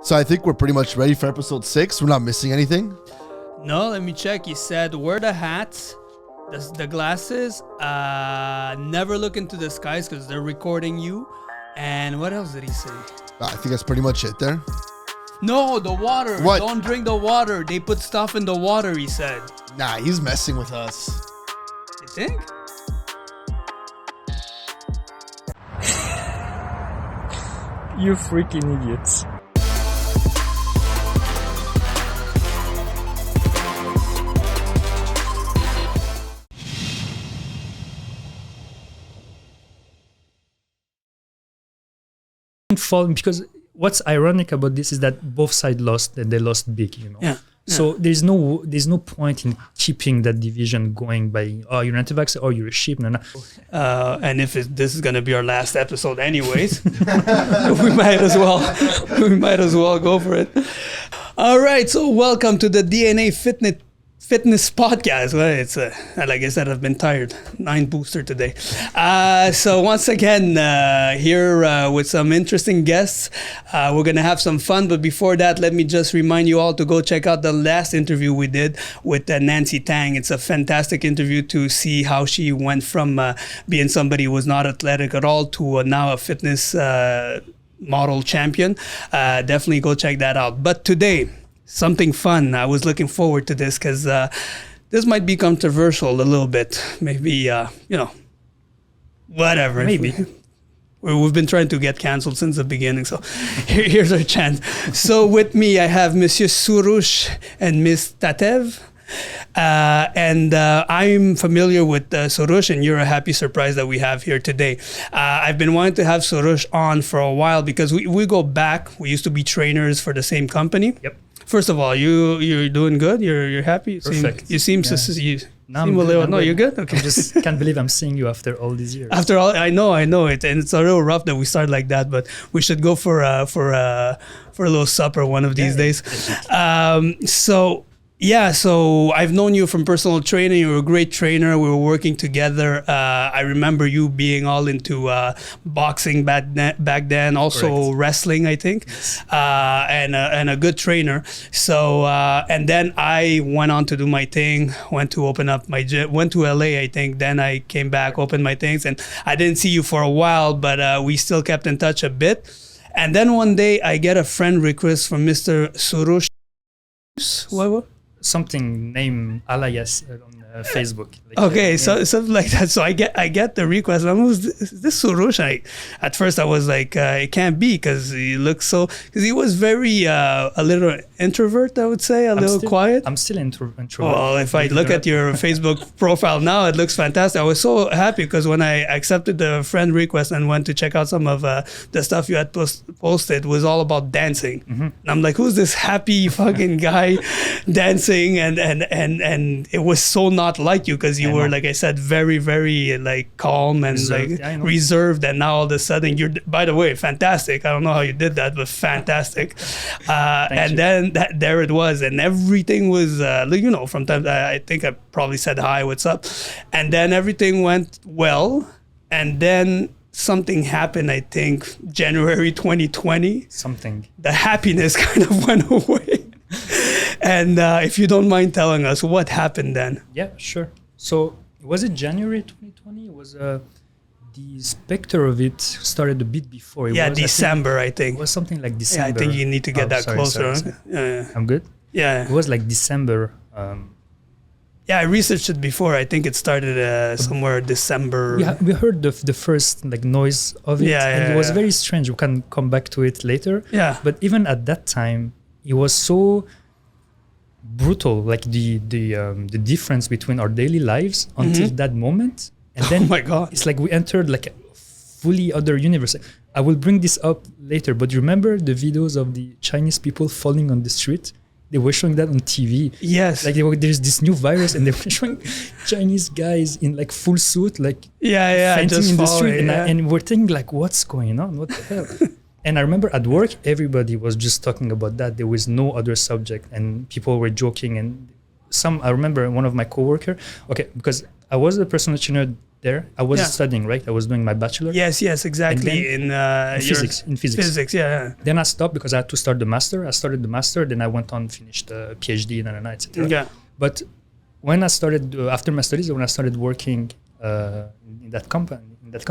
So I think we're pretty much ready for episode 6. We're not missing anything. No, let me check. He said, wear the hats, the glasses, never look into the skies because they're recording you. And what else did he say? I think that's pretty much it there. No, the water. What? Don't drink the water. They put stuff in the water, he said. Nah, he's messing with us. You think? You freaking idiots. Because what's ironic about this is that both sides lost and they lost big, you know. Yeah. So there's no point in keeping that division going by you're an anti-vaxxer or you're a sheep. No. And if this is gonna be our last episode, anyways, we might as well go for it. All right, so welcome to the DNA Fitness podcast. Well, it's like I said, I've been tired. 9 booster today. So once again, here with some interesting guests, we're gonna have some fun. But before that, let me just remind you all to go check out the last interview we did with Nancy Tang. It's a fantastic interview to see how she went from being somebody who was not athletic at all to now a fitness model champion. Definitely go check that out. But today, something fun. I was looking forward to this because this might be controversial a little bit. Maybe, whatever. Maybe. We've been trying to get canceled since the beginning, so here's our chance. So with me, I have Monsieur Sorrouch and Miss Tatev. And I'm familiar with Sorrouch, and you're a happy surprise that we have here today. I've been wanting to have Sorrouch on for a while because we go back. We used to be trainers for the same company. Yep. First of all, you're doing good. You're happy. Perfect. You seem Yeah. you No, seem a little. No, you're good. Okay. I just can't believe I'm seeing you after all these years. After all, I know it, and it's a little rough that we start like that. But we should go for a little supper one of these days. So I've known you from personal training. You were a great trainer. We were working together. I remember you being all into boxing back then, also Correct. wrestling, I think, Yes. and a good trainer. So and then I went on to do my thing. Went to open up my gym. Went to LA, I think. Then I came back, opened my things, and I didn't see you for a while, but we still kept in touch a bit. And then one day I get a friend request from Mr. Sorrouch. What? Something named alias on Facebook. Okay, so something like that. So I get the request. I'm is this Sorrouch? At first I was like, it can't be because he looks because he was very a little introvert. I would say a little quiet. I'm still introvert. Well, if I look at your Facebook profile now, it looks fantastic. I was so happy because when I accepted the friend request and went to check out some of the stuff you had posted, was all about dancing. Mm-hmm. And I'm like, who's this happy fucking guy dancing? And it was so not like you because you were, like I said, very, very like calm and Reserved. like reserved. And now all of a sudden you're, by the way, fantastic. I don't know how you did that, but fantastic. And then there it was, and everything was, from time I think I probably said hi, what's up, and then everything went well, and then something happened. I think January 2020. Something. The happiness kind of went away. And if you don't mind telling us what happened then. Yeah, sure. So was it January 2020? It was the specter of it started a bit before. December, I think. It was something like December. Yeah, I think you need to get closer. Sorry. Yeah. I'm good? Yeah. It was like December. Yeah, I researched it before. I think it started somewhere December. We heard the first like noise of it. And it was very strange. We can come back to it later. Yeah. But even at that time, it was so brutal, like the difference between our daily lives until that moment. And then oh my God. It's like we entered like a fully other universe. I will bring this up later, but remember the videos of the Chinese people falling on the street? They were showing that on TV. Yes. Like there's this new virus and they were showing Chinese guys in like full suit, like fainting just in the street. yeah. And we're thinking like, what's going on? What the hell? And I remember at work, everybody was just talking about that. There was no other subject and people were joking. And I remember one of my coworkers, because I was a personal trainer there. I was Yeah. studying, right? I was doing my bachelor. Yes, exactly. And in In physics. Physics, yeah. Then I stopped because I had to start the master. I started the master, then I went on, finished the Ph.D. and etc. Yeah. But when I started after my studies, when I started working in that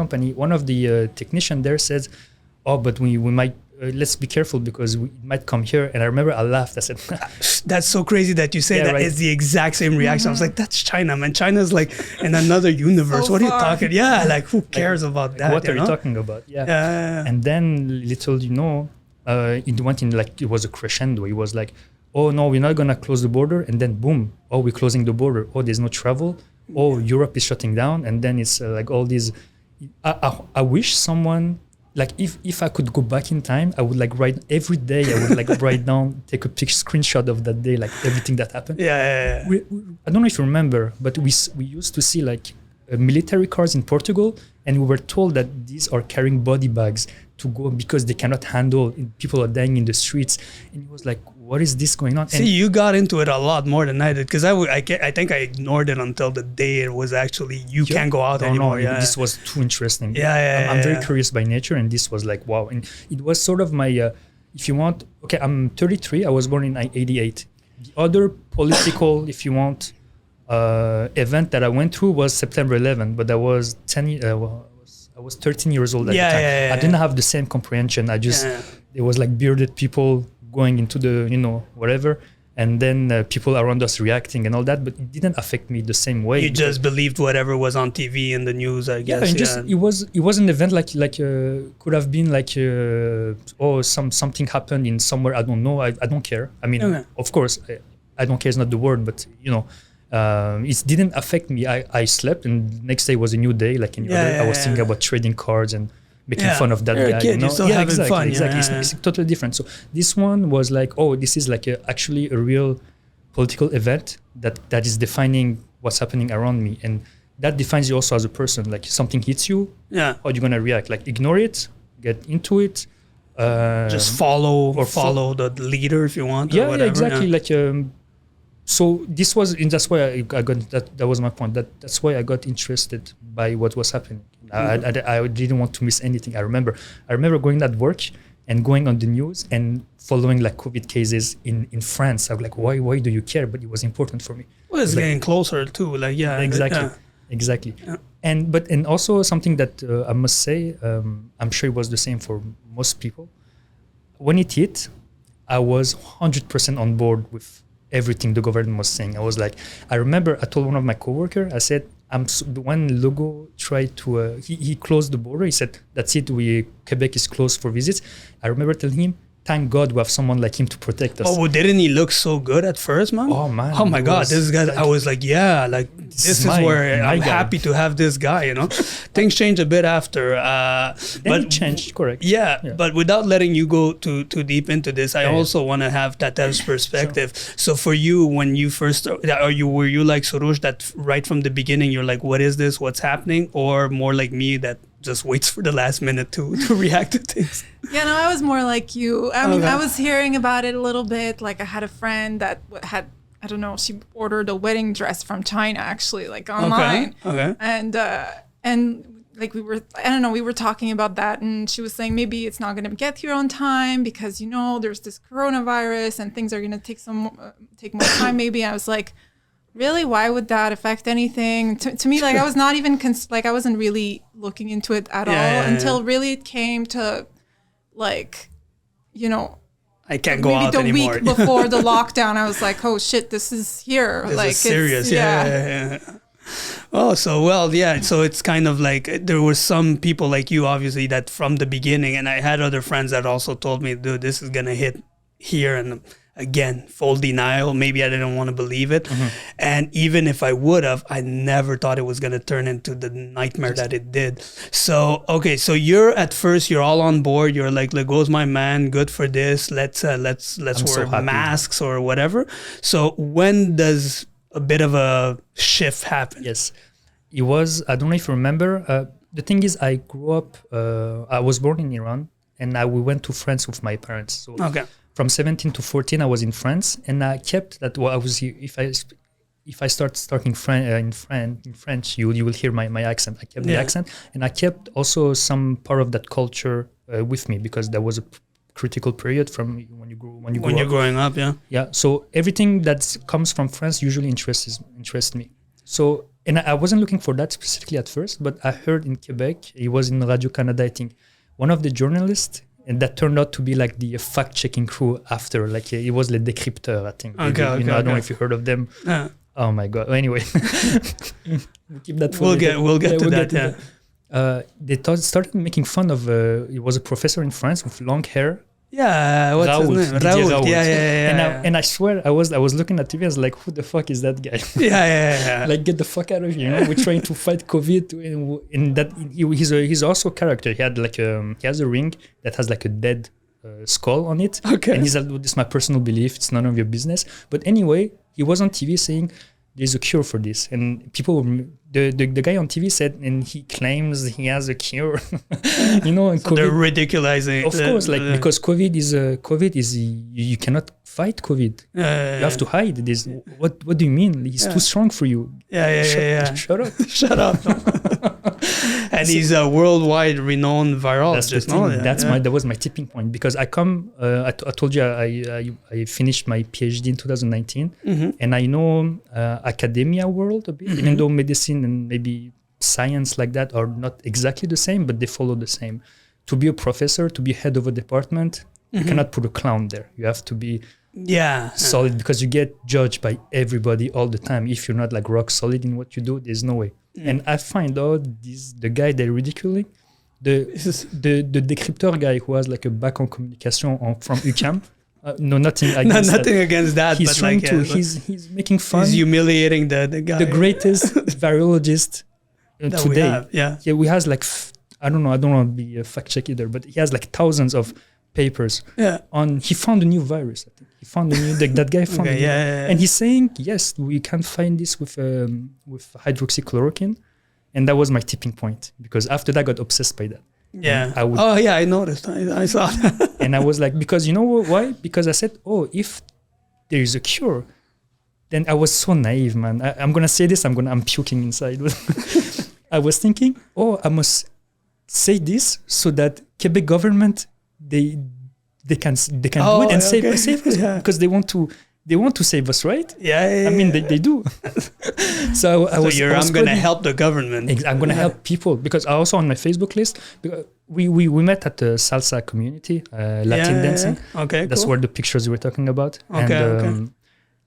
company, one of the technician there says, "Oh, but we might let's be careful because we might come here." And I remember I laughed. I said, That's so crazy that you say Yeah, that. right. It's the exact same reaction. I was like, that's China, man. China's like in another universe. So what are you far. talking? Yeah, like who cares about that? "What are you know? talking about?" Yeah. Yeah. And then little it went in like it was a crescendo. It was like, "Oh no, we're not gonna close the border," and then boom, "Oh, we're closing the border. Oh, there's no travel. Oh, Europe is shutting down," and then it's like all these. I wish someone like if I could go back in time, I would like write every day. I would like write down, take a screenshot of that day, like everything that happened. Yeah. I don't know if you remember, but we used to see like military cars in Portugal, and we were told that these are carrying body bags to go because they cannot handle people are dying in the streets. And it was like, what is this going on? See, you got into it a lot more than I did because I think I ignored it until the day it was actually you can't go out anymore. Yeah. This was too interesting. Yeah, I'm very yeah. curious by nature, and this was like wow. And it was sort of my, if you want, okay, I'm 33. I was born in 88. The other political, if you want, event that I went through was September 11, but I was 10. I was 13 years old at the time. Yeah. I didn't have the same comprehension. I just there was like bearded people going into the whatever, and then people around us reacting and all that, but it didn't affect me the same way. You just believed whatever was on TV in the news, I guess. And just it was an event like could have been like something happened in somewhere I don't know. I don't care. I mean, of course, I don't care is not the word, but it didn't affect me. I slept, and the next day was a new day. Like I was thinking about trading cards and making fun of that You're guy. a kid, you're still having fun. Exactly. Yeah. It's totally different. So this one was like, oh, this is like actually a real political event that is defining what's happening around me, and that defines you also as a person. Like something hits you, how are you gonna react? Like ignore it, get into it, just follow the leader if you want. Yeah, or whatever. exactly. Like so this was, and that's why I got that was my point. That's why I got interested by what was happening. I didn't want to miss anything. I remember going at work and going on the news and following like COVID cases in France. I was like, why do you care? But it was important for me. Well, it's getting closer too. Like Exactly. Yeah. And also something that I must say, I'm sure it was the same for most people. When it hit, I was 100% on board with everything the government was saying. I remember I told one of my coworkers, I said, when Legault tried to, he closed the border. He said, that's it, Quebec is closed for visits. I remember telling him, thank God we have someone like him to protect us. Oh, well, didn't he look so good at first, man? Oh, man. Oh, my God. This guy, I was like, yeah, like, this is where I'm happy to have this guy, Things changed a bit after. But it changed, correct. Yeah, but without letting you go too deep into this, I also want to have Tatev's perspective. Sure. So for you, when you first, were you like Sorrouch that right from the beginning, you're like, what is this? What's happening? Or more like me that just waits for the last minute to react to things? Yeah, no, I was more like you. I mean, I was hearing about it a little bit. Like I had a friend that had, I don't know, she ordered a wedding dress from China actually, like online. Okay. And like we were talking about that, and she was saying maybe it's not going to get here on time because there's this coronavirus and things are going to take more time maybe. I was like, really, why would that affect anything? To me, like I was not even I wasn't really looking into it at all until really it came to like, I can't go out anymore. Maybe the week before the lockdown, I was like, oh shit, this is here. This like is serious. Yeah. Oh, so it's kind of like there were some people like you, obviously, that from the beginning, and I had other friends that also told me, dude, this is gonna hit here, and again, full denial. Maybe I didn't want to believe it. Mm-hmm. And even if I would have, I never thought it was going to turn into the nightmare that it did. So, okay. So you're all on board. You're like, Legault's my man. Good for this. Let's wear masks or whatever. So when does a bit of a shift happen? Yes. It was, I don't know if you remember, the thing is I grew up, I was born in Iran, and we went to France with my parents. So from 17 to 14, I was in France, and I kept that. Well, if I start talking in French, you will hear my accent. I kept the accent, and I kept also some part of that culture with me, because there was a critical period from when you're growing up. Yeah. So everything that comes from France usually interests me. So, and I wasn't looking for that specifically at first, but I heard in Quebec, he was in Radio Canada, I think, one of the journalists, and that turned out to be like the fact-checking crew after, like he was Le Décrypteur, I think. I don't know if you heard of them. Oh my God. Anyway, we'll keep that for later. We'll get to that. They started making fun of, he was a professor in France with long hair. Yeah, what's Raoult, his name? Didier Raoult. Yeah. And I swear, I was looking at TV, I was like, who the fuck is that guy? Yeah. Like, get the fuck out of here! We're trying to fight COVID, and that he's also a character. He had like he has a ring that has like a dead skull on it. Okay. And he's like, this is my personal belief. It's none of your business. But anyway, he was on TV saying there's a cure for this, and people, the guy on TV said, and he claims he has a cure. And so COVID, they're ridiculizing. of course, like because COVID is you cannot fight COVID. You have to hide this. What do you mean? He's too strong for you. Shut up. Shut up. And he's a worldwide renowned virologist. That's the thing. That was my tipping point, because I told you I finished my PhD in 2019, and I know academia world a bit, even though medicine and maybe science like that are not exactly the same, but they follow the same. To be a professor, to be head of a department, you cannot put a clown there. You have to be solid, because you get judged by everybody all the time. If you're not like rock solid in what you do, there's no way. And I find out the guy they're ridiculing, the décrypteur guy who has like a bac en communication from UQAM. No, nothing against nothing against that. He's but trying like, to. He's making fun. He's humiliating the guy. The greatest virologist today. We has like I don't want to be a fact check either, but he has like thousands of papers on. He found a new virus. I think he found a new. That guy found. And he's saying yes, we can find this with hydroxychloroquine, and that was my tipping point, because after that I got obsessed by that. Yeah. I noticed. I saw that. And I was like, because you know why? Because I said, if there is a cure, then I was so naive, man. I'm gonna say this. I'm puking inside. I was thinking, I must say this so that Quebec government they can do it and save us because they want to save us, right? Yeah. I mean, they do. I'm going to help the government. I'm going to help people, because I also on my Facebook list, we met at the salsa community, Latin dancing. Okay, that's cool. where the pictures you were talking about. And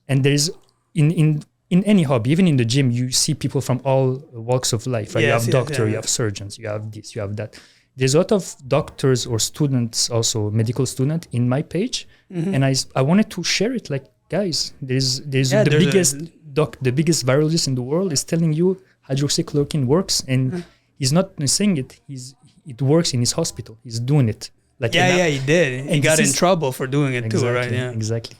there's in any hobby, even in the gym, you see people from all walks of life. Right? You have doctors, you have surgeons, you have this, you have that. There's a lot of doctors or students, also medical student, in my page, and I wanted to share it. Like, guys, there's the biggest virologist in the world is telling you hydroxychloroquine works, and he's not saying it. It works in his hospital. He's doing it. Like he did. He got in trouble for doing it too, right? Yeah, exactly.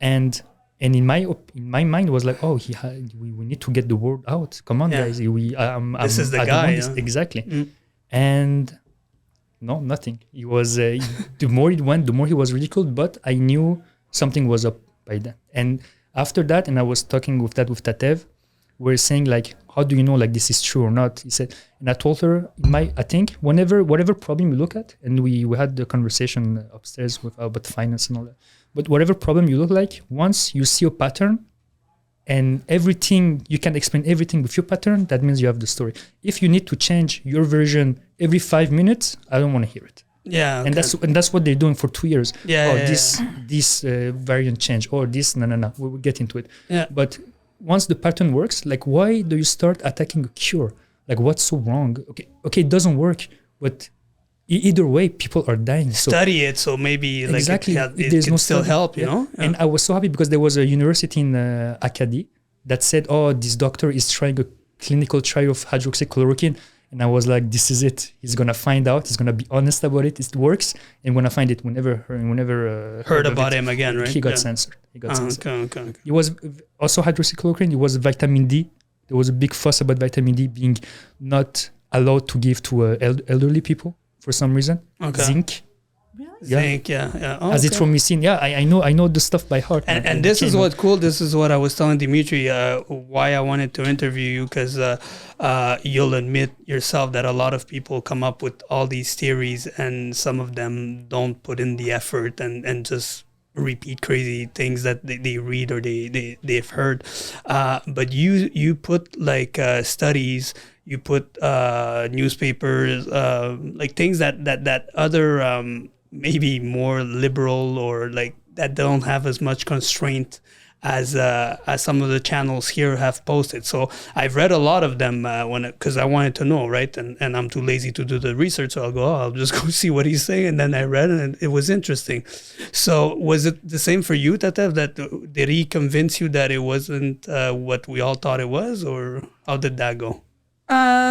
And in my mind it was like, we need to get the word out. Come on, guys. This is the guy. Exactly. And no, nothing. He was the more it went, the more he was ridiculed. But I knew something was up by then. And after that, and I was talking with Tatev, we're saying like, how do you know like this is true or not? He said, and I told her, I think whatever problem you look at, and we had the conversation upstairs about finance and all that. But whatever problem you look like, once you see a pattern, and everything, you can explain everything with your pattern, that means you have the story. If you need to change your version every 5 minutes, I don't want to hear it. Yeah, okay. And that's what they're doing for 2 years. This variant change, or this no. We will get into it. Yeah. But once the pattern works, like, why do you start attacking a cure? Like, what's so wrong? Okay, it doesn't work, but either way, people are dying. Study it, so maybe like exactly, it can still help, you know? And I was so happy because there was a university in Acadie that said, this doctor is trying a clinical trial of hydroxychloroquine. And I was like, this is it. He's going to find out. He's going to be honest about it. It works. And when I find it, we never heard about him again, right? He got censored. Okay. It was also hydroxychloroquine. It was vitamin D. There was a big fuss about vitamin D being not allowed to give to elderly people for some reason. Okay. Zinc. Really? Yeah. Think, yeah. Oh, okay. Azithromycin. Yeah, I know the stuff by heart. And this is what's cool. This is what I was telling Dimitri, why I wanted to interview you, because you'll admit yourself that a lot of people come up with all these theories and some of them don't put in the effort and just repeat crazy things that they read or they've heard. But you put like studies, you put newspapers, like things that other maybe more liberal or like that don't have as much constraint as some of the channels here have posted. So I've read a lot of them because I wanted to know, right? And I'm too lazy to do the research, so I'll just go see what he's saying. And then I read it, and it was interesting. So was it the same for you, Tatev? Did he convince you that it wasn't what we all thought it was, or how did that go?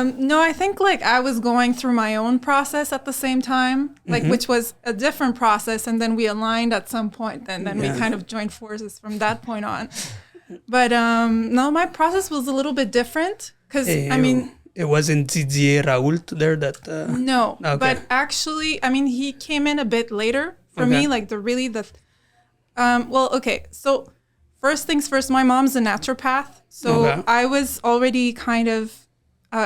No, I think like I was going through my own process at the same time, like which was a different process, and then we aligned at some point, and then we kind of joined forces from that point on. But no, my process was a little bit different because I mean, it wasn't Didier Raoult there that. No, okay. But actually, I mean, he came in a bit later for me. Like well, okay, so first things first, my mom's a naturopath, so I was already kind of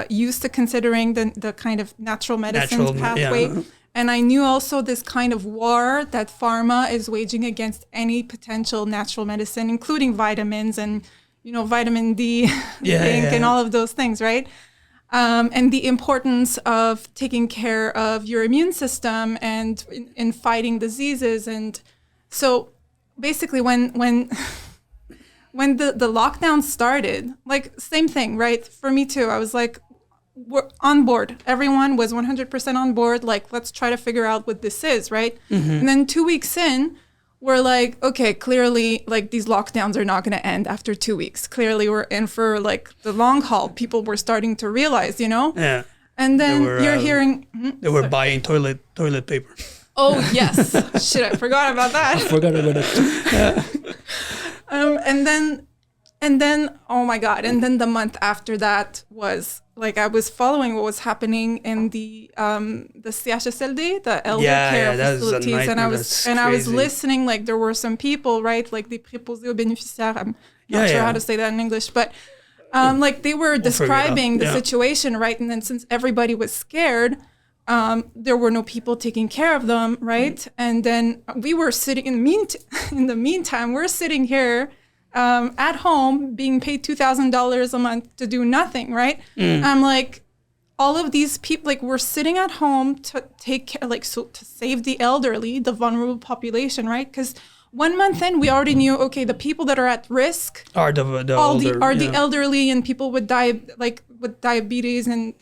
used to considering the kind of natural medicines pathway. Yeah. And I knew also this kind of war that pharma is waging against any potential natural medicine, including vitamins and, vitamin D, zinc, and all of those things, right? And the importance of taking care of your immune system and in fighting diseases. And so basically when the lockdown started, like same thing, right? For me too, I was like, we're on board. Everyone was 100% on board. Like, let's try to figure out what this is, right? And then 2 weeks in, we're like, okay, clearly, like these lockdowns are not going to end after 2 weeks. Clearly, we're in for like the long haul. People were starting to realize, Yeah. And then you're hearing... They were buying toilet paper. Oh, yes. Shit, I forgot about that. I forgot about it. And then, oh my God. And then the month after that was like, I was following what was happening in the CHSLD, the elder care facilities. And I was listening, like there were some people, right? Like the préposés aux bénéficiaires. I'm not sure how to say that in English, but like they were describing the situation, right? And then since everybody was scared, there were no people taking care of them, right? And then we were sitting in the meantime, we're sitting here at home being paid $2,000 a month to do nothing, right? I'm like, all of these people, like we're sitting at home to take care, like so to save the elderly, the vulnerable population, right? Because 1 month in, we already knew, okay, the people that are at risk are the elderly and people with diabetes and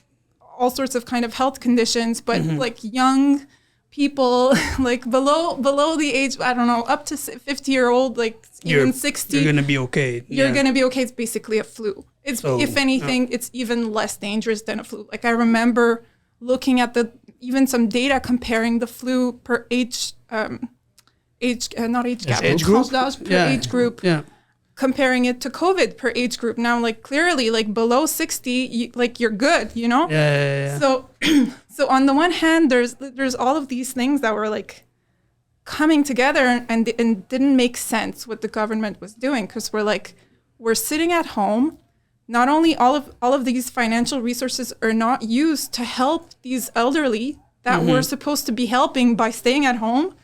all sorts of kind of health conditions, but like young people, like below the age, I don't know, up to 50-year-old, like even 60. You're going to be okay. You're going to be okay. It's basically a flu. If anything, it's even less dangerous than a flu. Like I remember looking at even some data comparing the flu per age group. Yeah. Comparing it to COVID per age group. Now, like clearly, like below 60, you're good, Yeah. So on the one hand, there's all of these things that were like coming together and didn't make sense what the government was doing, because we're sitting at home. Not only all of these financial resources are not used to help these elderly that we're supposed to be helping by staying at home,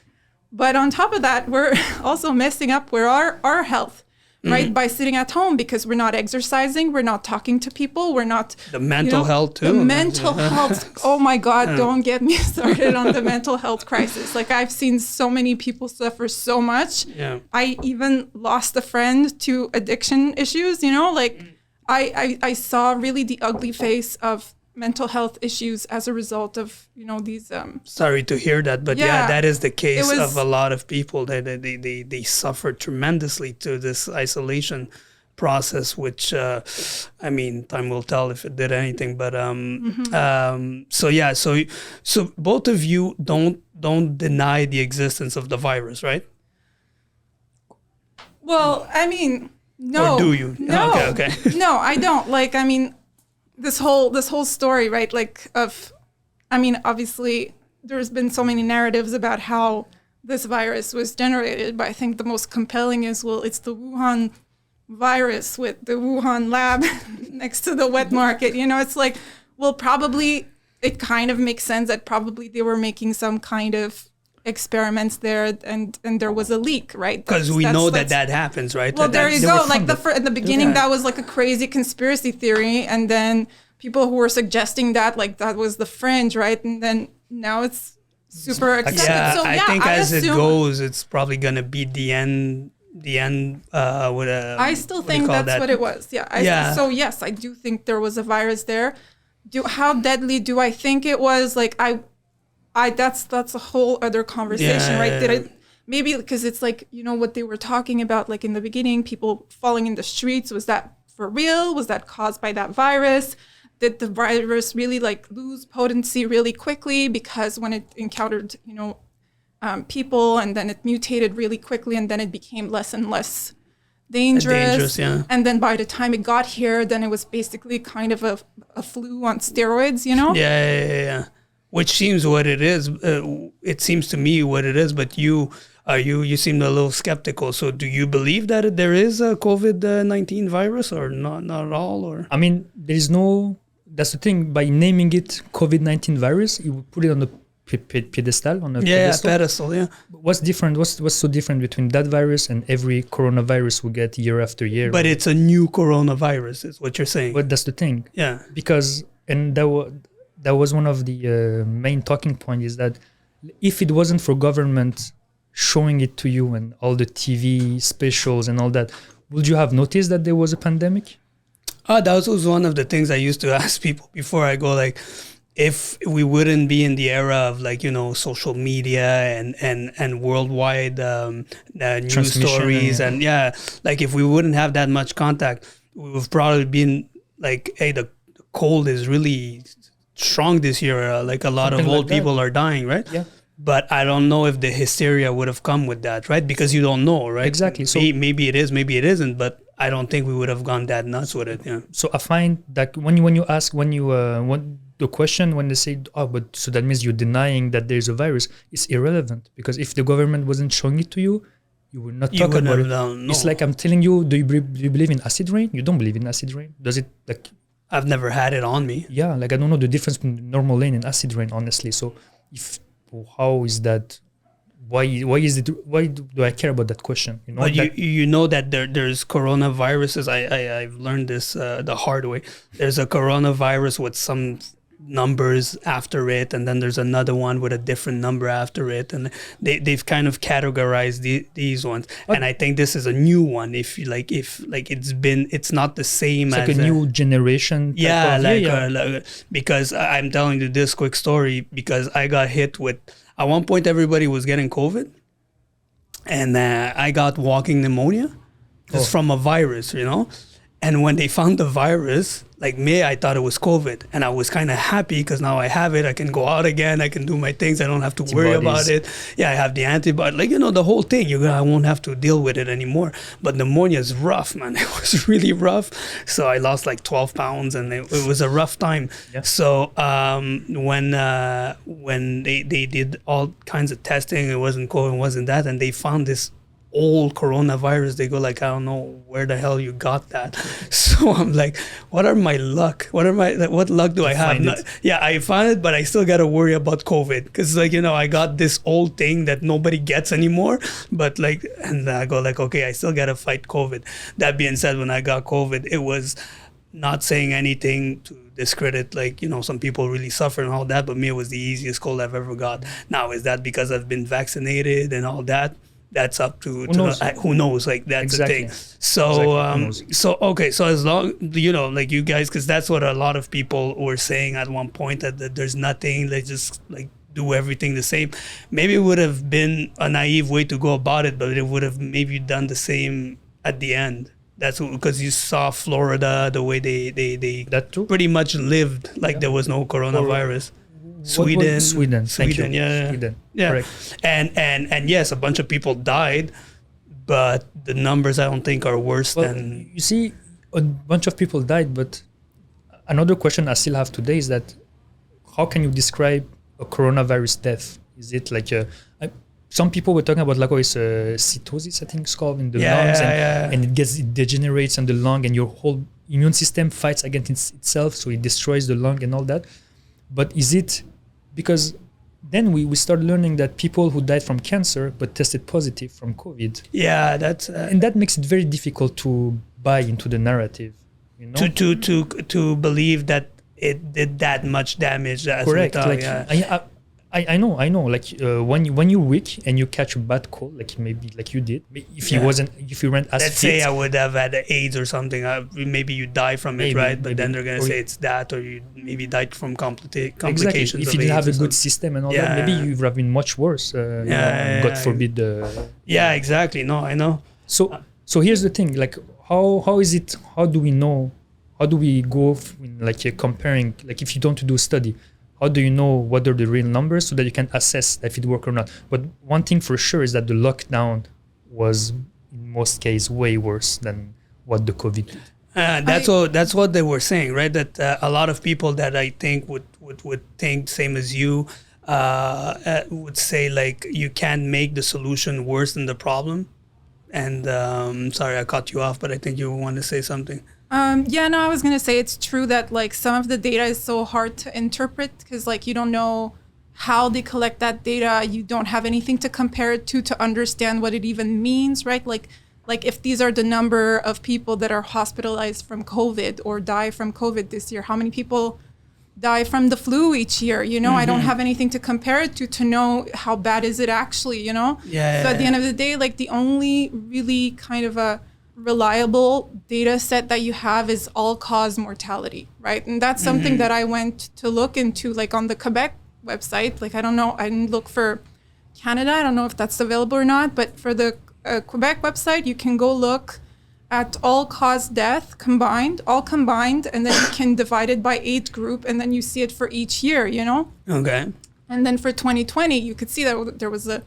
but on top of that, we're also messing up with our health. Right, by sitting at home, because we're not exercising, we're not talking to people, we're not... The mental health too. The mental health, oh my God, don't get me started on the mental health crisis. Like I've seen so many people suffer so much. Yeah. I even lost a friend to addiction issues, like I saw really the ugly face of mental health issues as a result of these sorry to hear that, but that is the case of a lot of people. They suffer tremendously to this isolation process, which I mean, time will tell if it did anything, but so both of you don't deny the existence of the virus, right? Well, I mean, no. Or do you? No. Okay. No, I don't. Like, I mean, this whole story, right? Like I mean, obviously there's been so many narratives about how this virus was generated, but I think the most compelling is, well, it's the Wuhan virus with the Wuhan lab next to the wet market. You know, it's like, well, probably it kind of makes sense that probably they were making some kind of experiments there, and there was a leak, right? Because we know that happens, right? Well, there you go. Like at the beginning, Yeah. that was like a crazy conspiracy theory, and then people who were suggesting that, like, that was the fringe, right? And then now it's super accepted. Yeah, So, I think as it assume- goes, it's probably gonna be the end. I still think that's what it was. Yeah. Yeah. So yes, I do think there was a virus there. How deadly do I think it was? Like that's a whole other conversation, Yeah, right? yeah, Did yeah. it maybe because it's like, you know, what they were talking about, like in the beginning, people falling in the streets, was that for real? Was that caused by that virus? Did the virus really like lose potency really quickly because when it encountered, you know, people, and then it mutated really quickly, and then it became less and less dangerous. Yeah. And then by the time it got here, then it was basically kind of a flu on steroids, you know? Yeah. Which seems what it is. It seems to me what it is. But you seem a little skeptical. So do you believe that there is a COVID-19 virus, or not at all? Or I mean, there is no. That's the thing. By naming it COVID-19 virus, you would put it on the pedestal, on a pedestal. Yeah. What's different? What's so different between that virus and every coronavirus we get year after year? But it's a new coronavirus, is what you're saying. But that's the thing. Yeah. Because that was one of the main talking points, is that if it wasn't for government showing it to you and all the TV specials and all that, would you have noticed that there was a pandemic? That was one of the things I used to ask people before I go, like, if we wouldn't be in the era of, like, you know, social media and worldwide news stories, and like, if we wouldn't have that much contact, we would probably been like, hey, the cold is really strong this year. Like, a lot Something of like old that. people are dying, right? Yeah. But I don't know if the hysteria would have come with that, right? Because you don't know, right? Exactly. So maybe it is, maybe it isn't, but I don't think we would have gone that nuts with it. Yeah. So I find that when you ask, when the question, when they say, oh, but so that means you're denying that there's a virus, it's irrelevant, because if the government wasn't showing it to you, you would not talk about it. It's like I'm telling you, do you believe in acid rain? You don't believe in acid rain. Does it, like? I've never had it on me. Yeah, like I don't know the difference between normal rain and acid rain, honestly. So how is that? Why do I care about that question? You know, but you know that there's coronaviruses. I've learned this the hard way. There's a coronavirus with some numbers after it, and then there's another one with a different number after it, and they've kind of categorized these ones. And I think this is a new one. If it's not the same it's as like a new generation. Like, because I'm telling you this quick story, because I got hit with. At one point, everybody was getting COVID, and I got walking pneumonia just from a virus, you know. And when they found the virus, like me, I thought it was COVID, and I was kind of happy because now I have it. I can go out again. I can do my things. I don't have to worry about it. Yeah, I have the antibody, like, you know, the whole thing. I won't have to deal with it anymore. But pneumonia is rough, man. It was really rough. So I lost like 12 pounds, and it was a rough time. Yeah. So when they did all kinds of testing, it wasn't COVID, it wasn't that, and they found this old coronavirus. They go like, I don't know where the hell you got that. So I'm like, what luck do I have? I found it, but I still gotta worry about COVID, because, like, you know, I got this old thing that nobody gets anymore, but like, and I go like, okay, I still gotta fight COVID. That being said, when I got COVID, it was not saying anything to discredit, like, you know, some people really suffer and all that, but me, it was the easiest cold I've ever got. Now, is that because I've been vaccinated and all that? That's up to who knows, like, that's exactly. the thing. So okay, so as long, you know, like, you guys, because that's what a lot of people were saying at one point, that there's nothing, they just like do everything the same. Maybe it would have been a naive way to go about it, but it would have maybe done the same at the end. That's because you saw Florida, the way they that too? Pretty much lived like there was no coronavirus. Sweden. Thank you. Yeah. Sweden. Yeah. Correct. And yes, a bunch of people died, but the numbers I don't think are worse than. You see, a bunch of people died, but another question I still have today is that how can you describe a coronavirus death? Is it like some people were talking about like it's cytosis, I think it's called, in the lungs, and it degenerates in the lung, and your whole immune system fights against itself, so it destroys the lung and all that. But is it because then we start learning that people who died from cancer but tested positive from COVID. Yeah, that's and that makes it very difficult to buy into the narrative. You know? To believe that it did that much damage. As correct. We thought, like yeah. I know. Like when you're weak and you catch a bad cold, like maybe like you did, if you weren't as let's fit, say I would have had AIDS or something, maybe you die from it, right? But then they're gonna say it's that, or you maybe died from complications. Exactly. If you didn't have a good system and all that, maybe you would have been much worse. God forbid. Yeah, exactly. No, I know. So here's the thing. Like, how is it? How do we know? How do we go comparing? Like, if you don't do a study, how do you know what are the real numbers so that you can assess if it worked or not? But one thing for sure is that the lockdown was, in most cases, way worse than what the COVID did. That's what they were saying, right? That a lot of people that I think would think same as you would say, like, you can't make the solution worse than the problem. And sorry, I cut you off, but I think you want to say something. I was going to say it's true that like some of the data is so hard to interpret because like you don't know how they collect that data. You don't have anything to compare it to understand what it even means, right? Like if these are the number of people that are hospitalized from COVID or die from COVID this year, how many people die from the flu each year? You know, I don't have anything to compare it to know how bad is it actually, you know? So at the end of the day, like the only really kind of a reliable data set that you have is all-cause mortality, right? And that's something that I went to look into, like on the Quebec website. Like, I don't know, I didn't look for Canada. I don't know if that's available or not, but for the Quebec website, you can go look at all-cause death all combined, and then you can divide it by age group, and then you see it for each year, you know? Okay. And then for 2020, you could see that there was a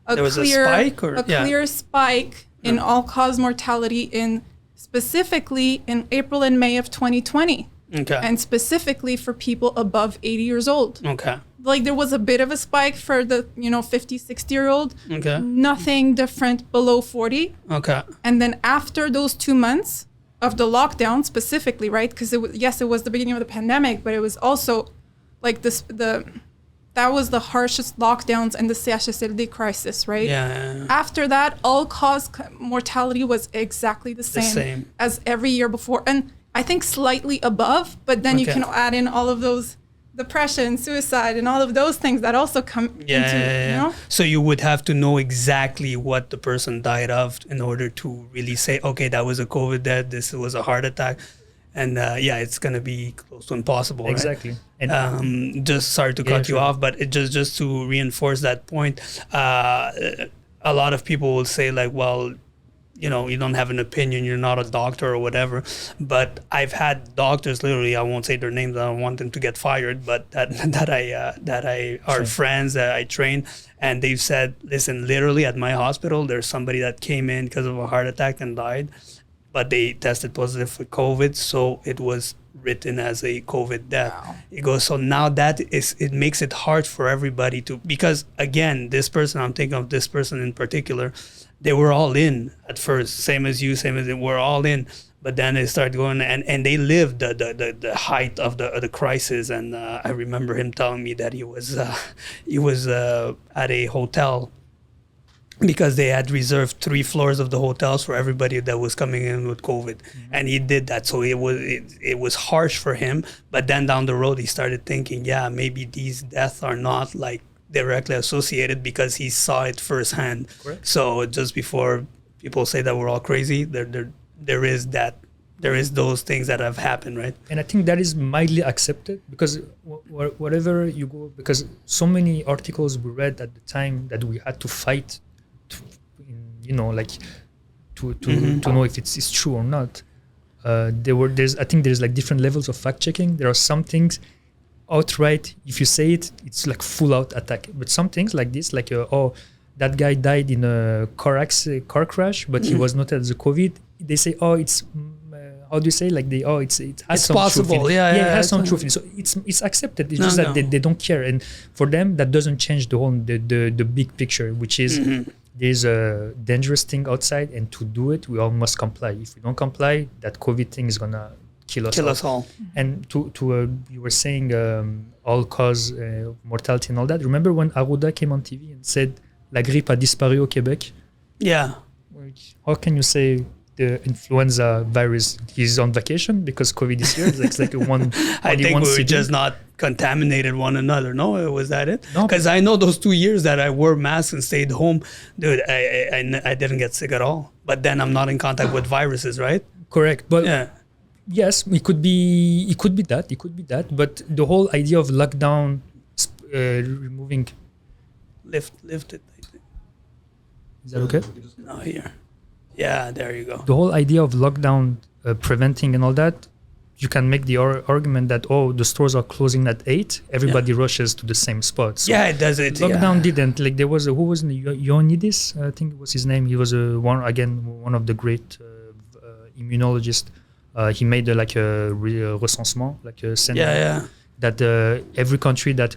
clear spike in all-cause mortality specifically in April and May of 2020. Okay. And specifically for people above 80 years old. Okay. Like there was a bit of a spike for the, 50, 60-year-old. Okay. Nothing different below 40. Okay. And then after those 2 months of the lockdown specifically, right? Because it was the beginning of the pandemic, but it was also like that was the harshest lockdowns and the CHSLD crisis, right? Yeah. After that, all-cause mortality was exactly the same as every year before. And I think slightly above, but then you can add in all of those depression, suicide, and all of those things that also come into, you know? So you would have to know exactly what the person died of in order to really say, okay, that was a COVID death, this was a heart attack. And it's going to be close to impossible. Exactly. Right? And just sorry to cut you off, but it just to reinforce that point, a lot of people will say like, well, you don't have an opinion, you're not a doctor or whatever. But I've had doctors, literally, I won't say their names, I don't want them to get fired, but that I are friends that I train, and they've said, listen, literally at my hospital, there's somebody that came in because of a heart attack and died. But they tested positive for COVID, so it was written as a COVID death. Wow. It goes, so now it makes it hard for everybody because again, I'm thinking of this person in particular, they were all in at first, same as you, we're all in, but then they started going, and they lived the height of the crisis, and I remember him telling me that he was at a hotel, because they had reserved 3 floors of the hotels for everybody that was coming in with COVID. And he did that. So it was harsh for him. But then down the road, he started thinking, maybe these deaths are not like directly associated because he saw it firsthand. Correct. So just before people say that we're all crazy, there is those things that have happened, right? And I think that is mildly accepted because wherever you go, because so many articles we read at the time that we had to fight to know if it's true or not. I think there's like different levels of fact checking. There are some things outright, if you say it's like full out attack. But some things like this, like that guy died in a car crash, but he was not as a COVID. They say, it's how do you say, like they, it has It's some possible. truth in it. Yeah, it has some it's- truth in it. So it's accepted. It's No, just that no. they don't care, and for them that doesn't change the whole the big picture, which is there's a dangerous thing outside, and to do it we all must comply. If we don't comply, that COVID thing is gonna kill us all. And to you were saying all cause mortality and all that. Remember when Raoult came on TV and said la grippe a disparu au Québec? Yeah. How can you say the influenza virus is on vacation because COVID is here? It's like I think we were city. just not contaminated one another. No, was that it? No. Because I know those 2 years that I wore masks and stayed home, dude, I didn't get sick at all. But then I'm not in contact with viruses, right? Correct, but Yeah. yes, it could be that. But the whole idea of lockdown, removing, Lift it. I think. is that okay? No, here. Yeah, there you go. The whole idea of lockdown, preventing and all that, you can make the argument that the stores are closing at 8. Everybody rushes to the same spot. So Yeah, it does it. lockdown Yeah. didn't. Like there was who was Ioannidis, I think was his name. He was one of the great immunologists. He made a recensement, like a Yeah. that every country that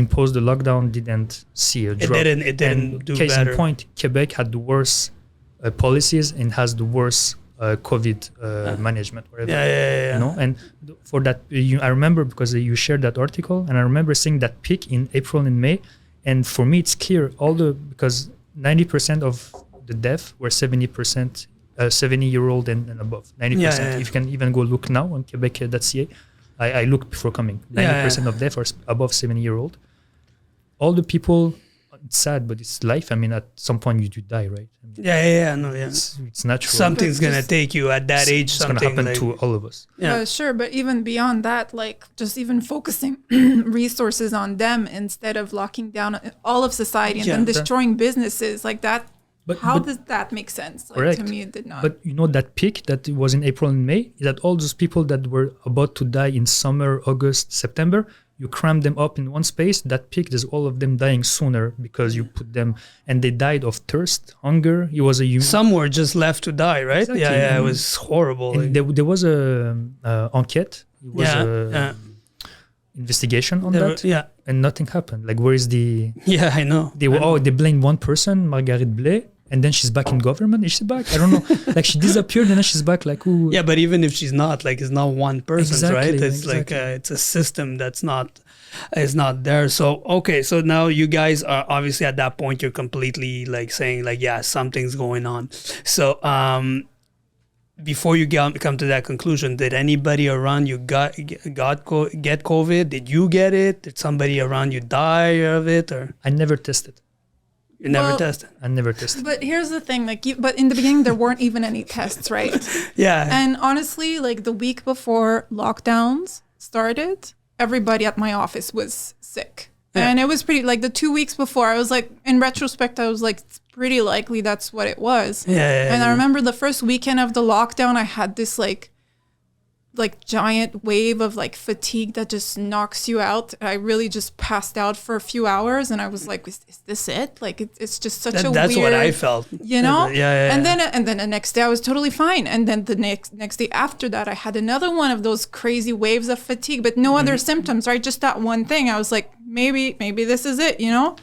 imposed the lockdown didn't see a drop. It didn't And do case better. in point, Quebec had the worst policies and has the worst COVID management. Whatever. Yeah. You know, and for that, I remember because you shared that article, and I remember seeing that peak in April and May, and for me it's clear because 90% of the deaths were 70%, 70-year-old and above. 90%. Yeah. If you can even go look now on Quebec.ca, I looked before coming. 90% of deaths are above 70-year-old. All the people, it's sad, but it's life. I mean, at some point you do die, right? I mean, No, yeah. it's natural. Something's But gonna just- take you at that age. It's gonna Something happen like, to all of us. Yeah. Sure, but even beyond that, like just even focusing resources on them instead of locking down all of society and Yeah. then destroying businesses like that. How But- does that make sense? Like, Correct. to me, it did not. But you know that peak that was in April and May, is that all those people that were about to die in summer, August, September, you cram them up in one space. That peak, there's all of them dying sooner because you put them, and they died of thirst, hunger. It was a Some were just left to die, right? Exactly. Yeah. It was horrible. and there was a enquête. It was a investigation on that, Yeah. and nothing happened. Like, where is the? Yeah, I know. They were they blamed one person, Marguerite Blais, and then she's back in government. Is she back? I don't know. Like she disappeared and then she's back. Like who? Yeah, but even if she's not, like, it's not one person's, Exactly, right? It's like exactly. it's a system that's not there. So okay, so now you guys are obviously at that point. You're completely like saying like, yeah, something's going on. So before you come to that conclusion, did anybody around you get COVID? Did you get it? Did somebody around you die of it, or I never tested. you never Well, tested? I never tested. But here's the thing, like, but in the beginning there weren't even any tests, right? Yeah. And honestly, like the week before lockdowns started, everybody at my office was sick. Yeah. And it was pretty, like the 2 weeks before, I was like, in retrospect, I was like, it's pretty likely that's what it was. Yeah. And I remember the first weekend of the lockdown, I had this like giant wave of like fatigue that just knocks you out. I really just passed out for a few hours, and I was like, is this it? Like it's just such a That's weird, what I felt. you know? Yeah. And then the next day I was totally fine. And then the next day after that, I had another one of those crazy waves of fatigue, but no other symptoms, right? Just that one thing. I was like, maybe this is it, you know?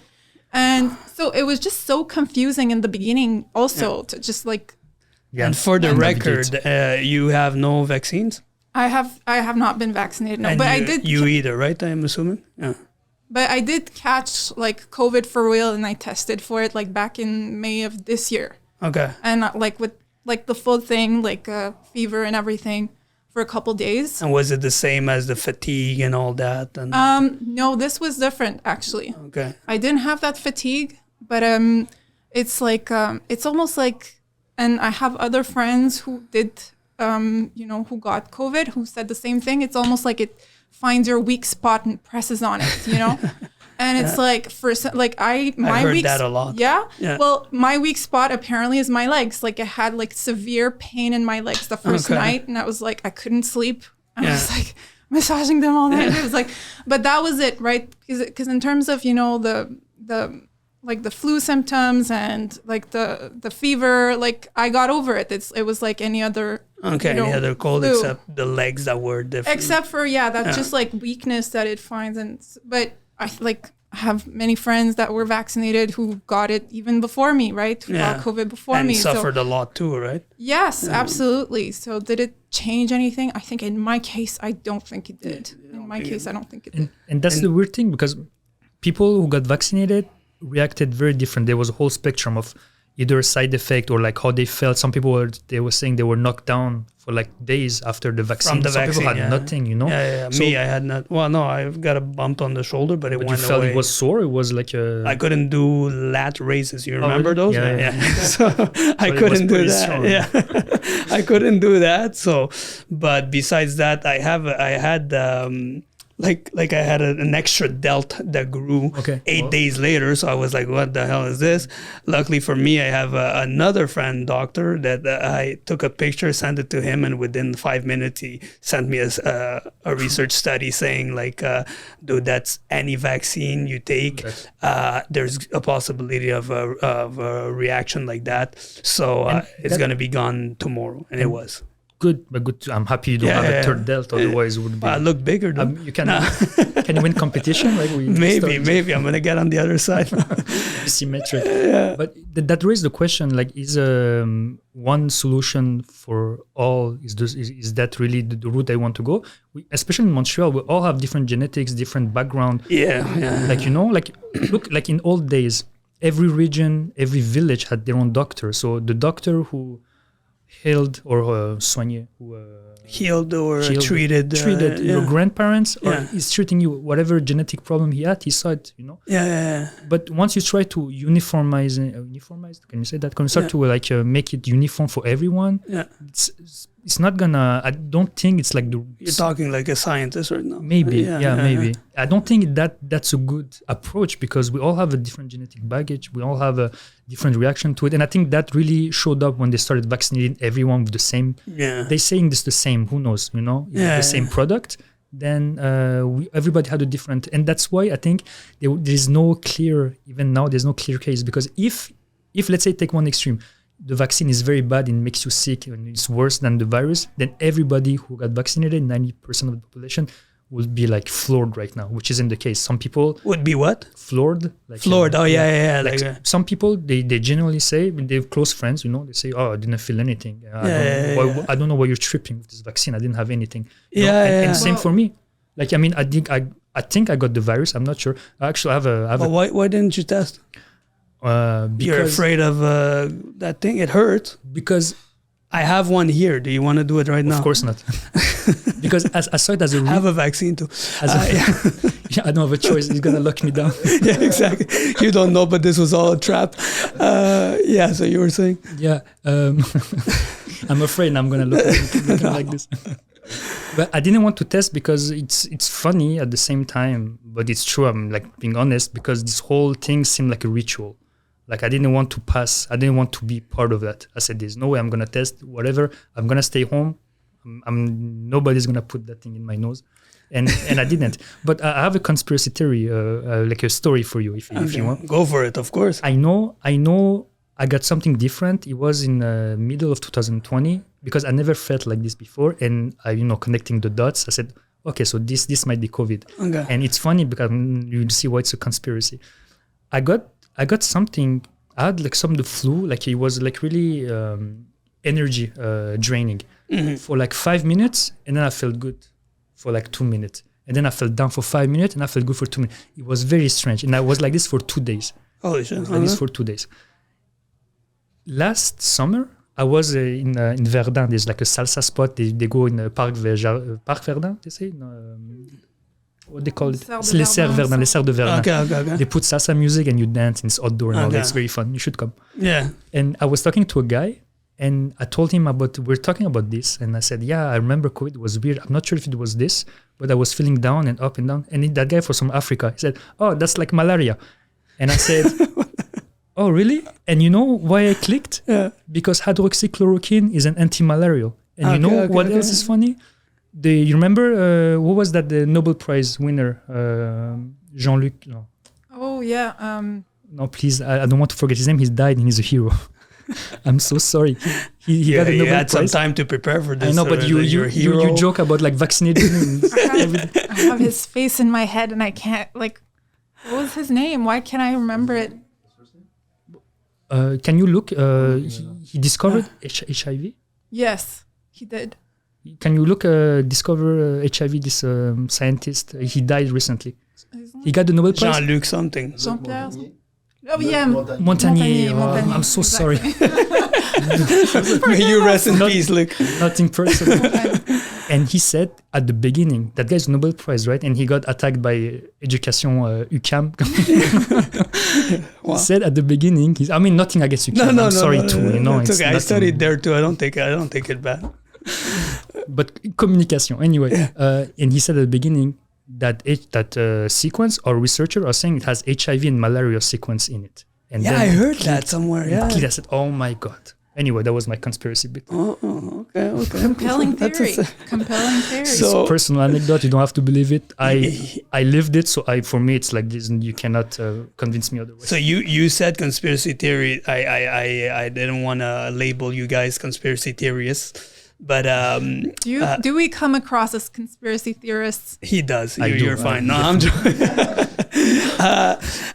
And so it was just so confusing in the beginning also to just like, Yeah. And for the navigate. record, you have no vaccines? I have not been vaccinated, no, And but you, I did. You either, right? I'm assuming. Yeah. But I did catch like COVID for real, and I tested for it like back in May of this year, Okay. and like with like the full thing, like fever and everything, for a couple days. And was it the same as the fatigue and all that? And No, this was different actually. okay. I didn't have that fatigue, but it's like it's almost like, and I have other friends who did, who got COVID, who said the same thing. It's almost like it finds your weak spot and presses on it, you know. And it's like my heard weak that a lot. Yeah? Yeah. Well, my weak spot apparently is my legs. Like I had like severe pain in my legs the first Okay. night, and I was like I couldn't sleep. I Yeah. was like massaging them all night. It was like, but that was it, right? Because in terms of the like the flu symptoms and like the fever, like I got over it. It was like any other Okay, you know, any other cold flu. except the legs that were different. Except for that's just like weakness that it finds, but I have many friends that were vaccinated who got it even before me, right? Who got COVID before and me. suffered a lot too, right? Yes, absolutely. So did it change anything? I think in my case, I don't think it did. In my case, I don't think it did. And that's the weird thing, because people who got vaccinated reacted very different. There was a whole spectrum of either side effect or like how they felt. Some people were saying they were knocked down for like days after the vaccine. From the Some vaccine, people had nothing, you know. Yeah. So Me, I had not. Well, no, I've got a bump on the shoulder, but it you went felt away. it was sore. It was like I couldn't do lat raises. You remember really? those? Yeah. So I it was couldn't do pretty that. strong. Yeah, I couldn't do that. So, but besides that, I had like I had an extra delt that grew 8 days later. So I was like, what the hell is this? Luckily for me, I have another friend, doctor, that I took a picture, sent it to him, and within 5 minutes, he sent me a research study saying like, dude, that's any vaccine you take, there's a possibility of a reaction like that. So it's going to be gone tomorrow. And it was. Good, but good. I'm happy you don't have a third delt. Otherwise, it would be. I look bigger. Though. You can can you win competition? Like maybe I'm gonna get on the other side. Symmetric. But that raised the question: like, is one solution for all? Is that really the route I want to go? Especially in Montreal, we all have different genetics, different background. Yeah. Like look, like in old days, every region, every village had their own doctor. So the doctor who healed or soigné, who healed or treated your grandparents, or is treating you whatever genetic problem he had. He saw it, you know. Yeah. But once you try to uniformize, can you say that? Can you start to make it uniform for everyone? Yeah. It's not gonna. I don't think it's like You're talking like a scientist right now. Maybe, maybe. I don't think that's a good approach, because we all have a different genetic baggage. We all have a different reaction to it, and I think that really showed up when they started vaccinating everyone with the same. Yeah. They're saying this the same. Who knows? You know, the same product. Then everybody had a different, and that's why I think there's no clear. Even now, there's no clear case, because if let's say take one extreme. The vaccine is very bad and makes you sick and it's worse than the virus, then everybody who got vaccinated, 90% of the population, will be like floored right now, which isn't the case. Some people would be what? Floored. Floored. Yeah. Like some people, they genuinely say, when they have close friends, you know, they say, "Oh, I didn't feel anything. I don't know why you're tripping with this vaccine. I didn't have anything." And same for me. Like, I mean, I think I got the virus. I'm not sure. I actually have a. Why didn't you test? Because you're afraid of that thing. It hurts. Because I have one here. Do you want to do it right now? Of course not. Because I saw it as a. I have a vaccine too. I don't have a choice. He's gonna lock me down. Yeah, exactly. You don't know, but this was all a trap. So you were saying? Yeah. I'm afraid I'm gonna look like this. But I didn't want to test because it's funny at the same time, but it's true. I'm like being honest, because this whole thing seemed like a ritual. Like I didn't want to pass. I didn't want to be part of that. I said, "There's no way I'm gonna test. Whatever. I'm gonna stay home. Nobody's gonna put that thing in my nose," and I didn't. But I have a conspiracy theory, like a story for you, if you want. Go for it, of course. I know. I got something different. It was in the middle of 2020, because I never felt like this before, and connecting the dots, I said, "Okay, so this might be COVID." Okay. And it's funny because you'll see why it's a conspiracy. I got something. I had like the flu. Like it was like really energy draining for like 5 minutes, and then I felt good for like 2 minutes, and then I felt down for 5 minutes, and I felt good for 2 minutes. It was very strange, and I was like this for 2 days. Holy shit! Like this for 2 days. Last summer, I was in Verdun. There's like a salsa spot. They go in Parc Verdun. They say. What they call it? Les Serres Verdun. Les Serres de Verdun. Okay. They put salsa music and you dance, and it's outdoor and all that. It's very fun. You should come. Yeah. And I was talking to a guy, and I told him we're talking about this, and I said, "Yeah, I remember COVID was weird. I'm not sure if it was this, but I was feeling down and up and down." And that guy was from Africa. He said, "Oh, that's like malaria." And I said, "Oh, really?" And you know why I clicked? Yeah. Because hydroxychloroquine is an anti-malarial. And what else is funny? You remember what was that? The Nobel Prize winner, Jean-Luc? No. Oh yeah. No, please. I don't want to forget his name. He's died and he's a hero. I'm so sorry. He got a you Nobel had some Prize. time to prepare for this. I know, but you joke about like vaccinating and everything. I have his face in my head and I can't like. What was his name? Why can't I remember it? Can you look? He discovered HIV. Yes, he did. Can you look? Discover HIV. This scientist. He died recently. He got the Nobel Prize. Jean-Luc something. Jean-Pierre. Oh yeah, Montagnier. Montagnier. I'm so Exactly. sorry. May you rest in peace, Luc. Nothing personal. And he said at the beginning, that guy's Nobel Prize, right? And he got attacked by Education UQAM. Wow. He said at the beginning, I mean, nothing against UQAM. I'm sorry too, you know. It's okay. I nothing- studied there too. I don't take it bad. But communication, anyway. And he said at the beginning that sequence or researcher are saying it has HIV and malaria sequence in it. And Yeah, then I heard it that somewhere. Yeah. clicked. I said, oh my God. Anyway, that was my conspiracy bit. Okay. Compelling That's theory. a- Compelling theory. So- Personal anecdote, you don't have to believe it. I lived it, so for me it's like this, and you cannot convince me otherwise. So you said conspiracy theory. I didn't want to label you guys conspiracy theorists, but do we come across as conspiracy theorists? he does. I do. You're fine. No, I'm joking.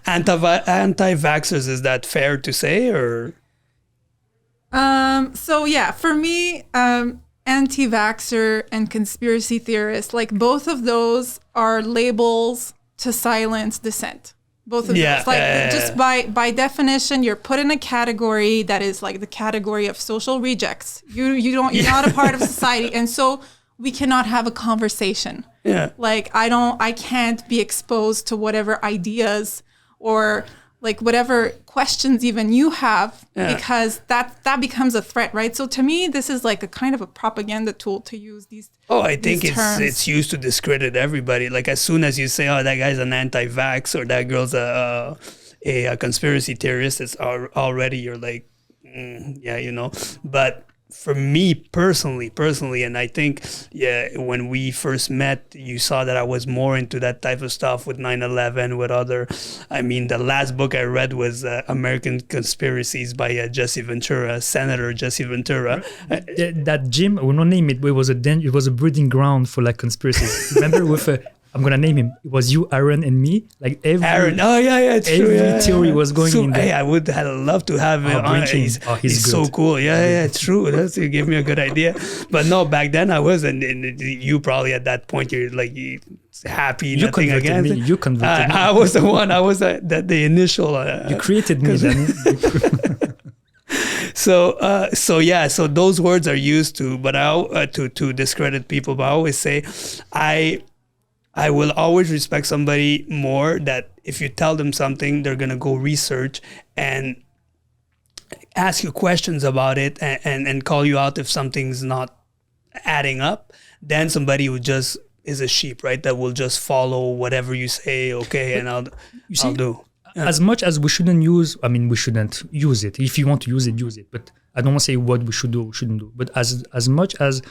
Anti-vaxxers, is that fair to say, or? So yeah, for me, anti-vaxxer and conspiracy theorist, like both of those are labels to silence dissent. Both of Yeah, those, like just by definition, you're put in a category that is like the category of social rejects. You're not a part of society, and so we cannot have a conversation. Yeah. Like I can't be exposed to whatever ideas or like whatever questions even you have, because that becomes a threat, right? So to me, this is like a kind of a propaganda tool to use these. Oh, I think these terms. it's used to discredit everybody. Like as soon as you say, "Oh, that guy's an anti-vax" or "that girl's a conspiracy theorist," it's already you're like, yeah, you know. But for me personally, and I think, when we first met, you saw that I was more into that type of stuff with 9/11, with other. I mean, the last book I read was American Conspiracies by Jesse Ventura, Senator Jesse Ventura. That gym, we will not name it, but it was a breeding ground for like conspiracies. Remember with I'm gonna name him. It was you, Aaron, and me. Like Aaron. Oh yeah, it's true. every Yeah. theory was going in there. Hey, I would have loved to have him on. bring him. He's so good. cool. Yeah, it's true. You gave me a good idea. But no, back then I wasn't. And you probably at that point you're like happy. You nothing converted against me. it. You converted me. I was the one. I was the initial. You created me, Danny. So those words are used to, but to discredit people. But I always say, I will always respect somebody more that if you tell them something, they're gonna go research and ask you questions about it and call you out if something's not adding up. Then somebody who just is a sheep, right? That will just follow whatever you say. Okay, and I'll do. Yeah. As much as we shouldn't use it. If you want to use it. But I don't want to say what we should do or shouldn't do. But as much as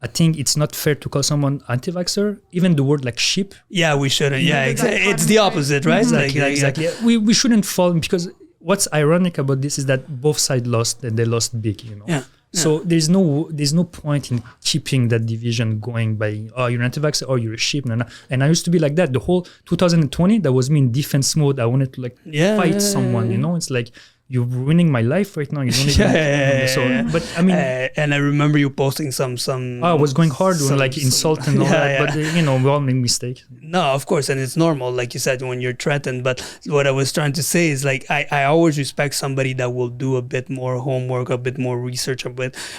I think it's not fair to call someone anti-vaxxer, even the word like sheep. Yeah, we shouldn't. Yeah, exactly. It's the opposite, right? Exactly. We shouldn't fall, because what's ironic about this is that both sides lost, and they lost big, you know. Yeah. So there's no point in keeping that division going by, oh, you're an anti-vaxxer, or you're a sheep. And I used to be like that. The whole 2020, that was me in defense mode. I wanted to fight someone, you know. It's like, you're ruining my life right now. You don't even But I mean, and I remember you posting some. I was going hard on insult and all that. But we all make mistakes. No, of course, and it's normal, like you said, when you're threatened. But what I was trying to say is, like, I always respect somebody that will do a bit more homework, a bit more research,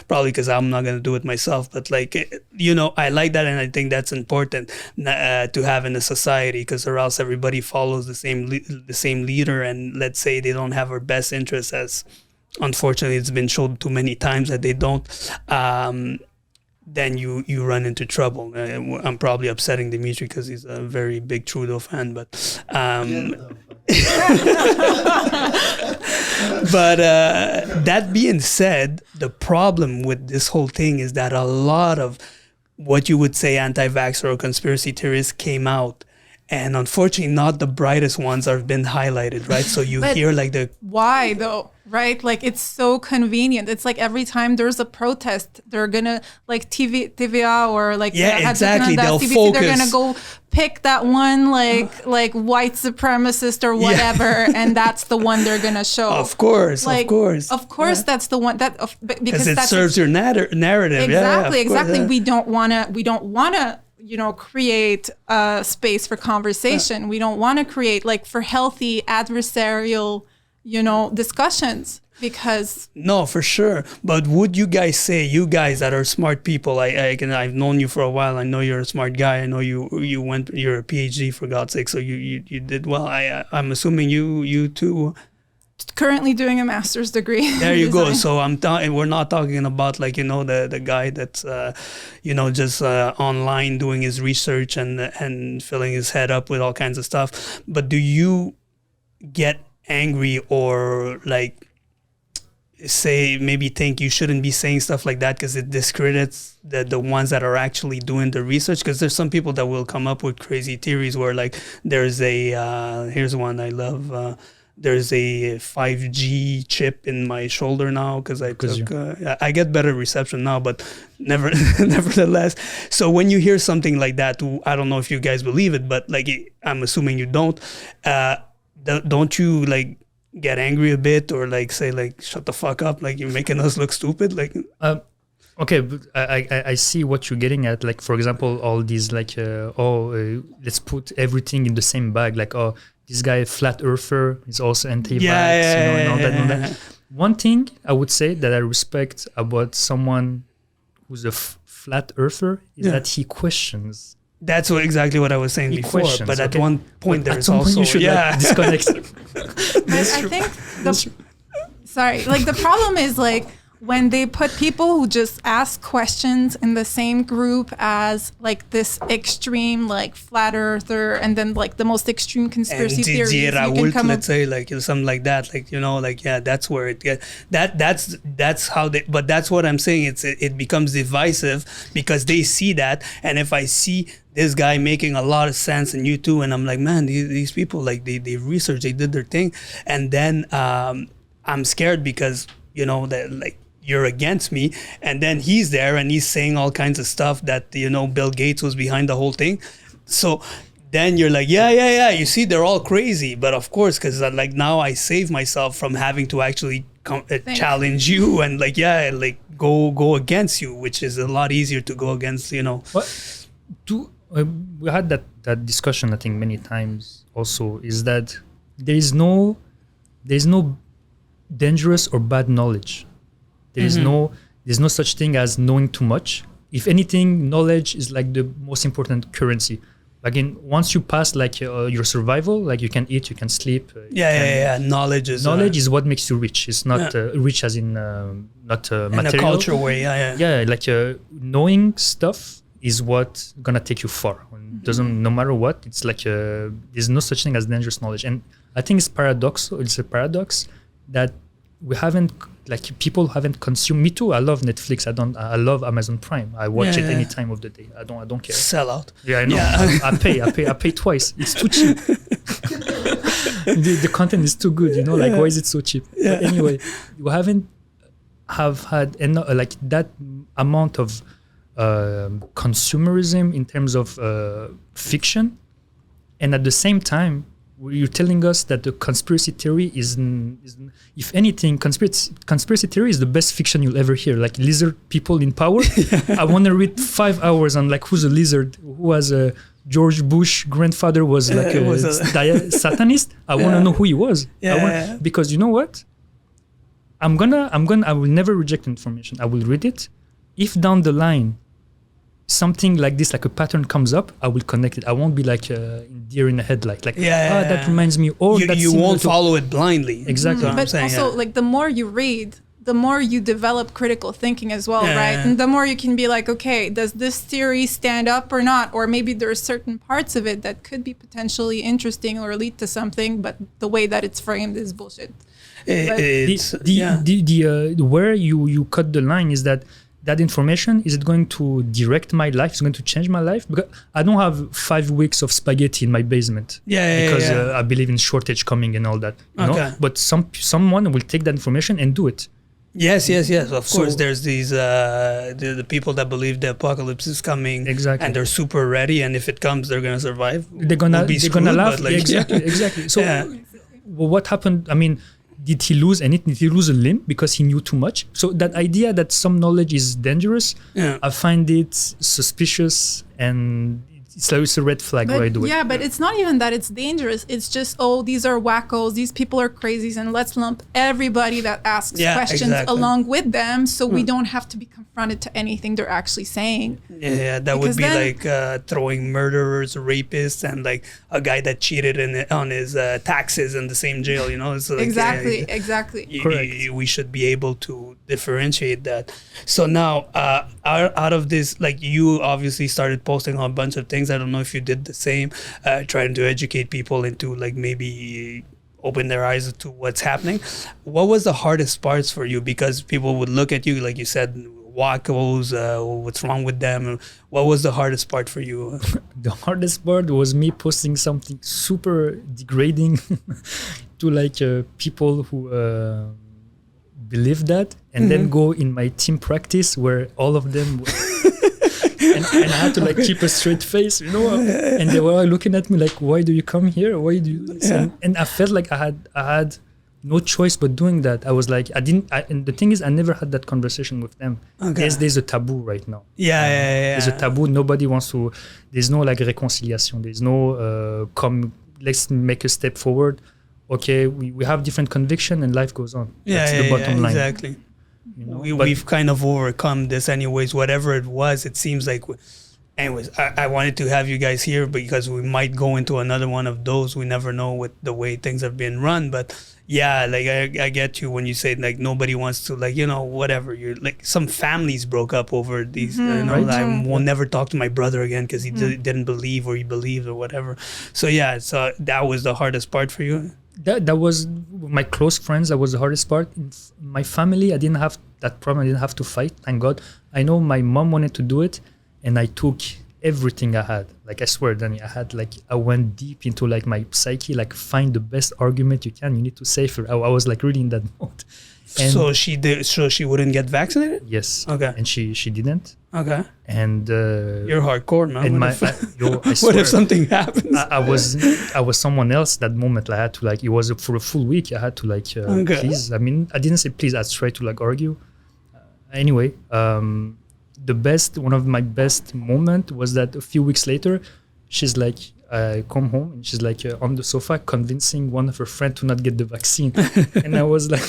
probably because I'm not gonna do it myself. But I like that, and I think that's important to have in a society, because or else everybody follows the same leader, and let's say they don't have our best interest, as unfortunately it's been shown too many times that they don't, then you run into trouble. I'm probably upsetting Dimitri because he's a very big Trudeau fan, but that being said, the problem with this whole thing is that a lot of what you would say anti-vaxxer or conspiracy theorists came out, And unfortunately, not the brightest ones have been highlighted, right? So you hear like the... Why though, right? Like it's so convenient. It's like every time there's a protest, they're gonna like TVA or like exactly. They'll CBC, focus. they're gonna go pick that one like white supremacist or whatever, and that's the one they're gonna show. Of course, like, of course, that's the one because it serves your narrative. Exactly, exactly. Course, We don't wanna create a space for conversation. We don't want to create like for healthy adversarial, discussions because... No, for sure. But would you guys say, you guys that are smart people, I've known you for a while. I know you're a smart guy. I know you're a Ph.D. for God's sake. So you did well. I'm assuming you too. Currently doing a master's degree. There you go. So we're not talking about like, the guy that's, just online doing his research and filling his head up with all kinds of stuff. But do you get angry or like maybe think you shouldn't be saying stuff like that because it discredits the ones that are actually doing the research? Because there's some people that will come up with crazy theories where like there's here's one I love, there's a 5G chip in my shoulder now because I get better reception now, but nevertheless. So when you hear something like that, I don't know if you guys believe it, but like I'm assuming you don't. Don't you like get angry a bit or like say like shut the fuck up, like you're making us look stupid? Like okay, but I see what you're getting at. Like for example, all these like let's put everything in the same bag. Like this guy flat earther is also anti-vax, and all that. One thing I would say that I respect about someone who's a flat earther is that he questions. That's exactly what I was saying before. But at one point, there's also... you should disconnect. I think the problem is like when they put people who just ask questions in the same group as like this extreme like flat earther and then like the most extreme conspiracy theories. Didier, Raoult, let's say like something like that, like that's where it gets that's how they. But that's what I'm saying. It becomes divisive because they see that, and if I see this guy making a lot of sense and you too, and I'm like, man, these people like they research, they did their thing, and then I'm scared because that like you're against me, and then he's there and he's saying all kinds of stuff that Bill Gates was behind the whole thing. So then you're like, yeah, you see, they're all crazy. But of course, because like now I save myself from having to actually challenge you and like go against you, which is a lot easier to go against. We had that discussion I think many times also, is that there is no dangerous or bad knowledge. There's no such thing as knowing too much. If anything, knowledge is like the most important currency. Again, once you pass like your survival, like you can eat, you can sleep. Knowledge is what makes you rich. It's not rich as in not material. In a culture way, like knowing stuff is what's gonna take you far. Doesn't, no matter what, it's like there's no such thing as dangerous knowledge. And I think it's a paradox that we haven't, like people haven't consumed. Me too. I love Netflix. I love Amazon Prime. I watch it any time of the day. I don't care. Sell out. Yeah, I know. I pay twice. It's too cheap. the content is too good. Why is it so cheap? Yeah. But anyway, we haven't had like that amount of consumerism in terms of fiction, and at the same time you're telling us that the conspiracy theory is if anything, conspiracy theory is the best fiction you'll ever hear. Like lizard people in power. I want to read 5 hours on like who's a lizard, who was a George Bush grandfather was like a Satanist. I want to know who he was. Because you know what? I will never reject information. I will read it. If down the line something like this, like a pattern comes up, I will connect it. I won't be like deer in the headlight. Like, that reminds me. Or you won't follow it blindly. Exactly. But also, like the more you read, the more you develop critical thinking as well, right? And the more you can be like, okay, does this theory stand up or not? Or maybe there are certain parts of it that could be potentially interesting or lead to something, but the way that it's framed is bullshit. Where you cut the line is that that information, is it going to direct my life? Is it going to change my life? Because I don't have 5 weeks of spaghetti in my basement. Because I believe in shortage coming and all that. You know? But someone will take that information and do it. Yes. Of course, there's these the people that believe the apocalypse is coming, and they're super ready. And if it comes, they're gonna survive. They're gonna laugh. Like, exactly. So, well, what happened? I mean, did he lose anything? Did he lose a limb because he knew too much? So that idea that some knowledge is dangerous, I find it suspicious, and it's a red flag right away. Yeah, but it's not even that it's dangerous. It's just, these are wackos. These people are crazies, and let's lump everybody that asks questions along with them, so we don't have to be confronted to anything they're actually saying. That would be like throwing murderers, rapists, and like a guy that cheated on his taxes in the same jail. You know, so like, exactly. Correct. We should be able to differentiate that. So now, out of this, like, you obviously started posting on a bunch of things. I don't know if you did the same, trying to educate people into, like, maybe open their eyes to what's happening. What was the hardest parts for you? Because people would look at you, like you said, wackos, what's wrong with them? What was the hardest part for you? The hardest part was me posting something super degrading to like people who believe that, and then go in my team practice where all of them and I had to like keep a straight face, you know, and they were looking at me like, why do you come here? Why do you do this? And I felt like I had no choice but doing that. I was like, and the thing is, I never had that conversation with them. There's a taboo right now. There's a taboo. Nobody wants to, there's no like reconciliation. There's no let's make a step forward. Okay, we have different conviction and life goes on. That's the bottom line. Exactly. You know, we've kind of overcome this anyways, whatever it was. It seems like, anyways, I wanted to have you guys here because we might go into another one of those. We never know with the way things have been run. But yeah, like I get you when you say like nobody wants to, like, you know, whatever. You're like, some families broke up over these, you know, I will never talk to my brother again because he didn't believe, or he believed, or whatever. So yeah, so that was the hardest part for you. That was my close friends. That was the hardest part. In my family, I didn't have that problem. I didn't have to fight. Thank God. I know my mom wanted to do it, and I took everything I had. Like, I swear, Danny, I went deep into like my psyche. Like, find the best argument you can. You need to save her. I was like really in that mode. And so she did. So she wouldn't get vaccinated. Yes. Okay. And she didn't. Okay. And you're hardcore, man. And I swear, what if something happens? I was someone else that moment. I had to like, it was for a full week. I had to like, please. I mean, I didn't say please. I tried to like argue. Anyway, one of my best moment was that a few weeks later, she's like, I come home and she's like on the sofa convincing one of her friends to not get the vaccine. And I was like,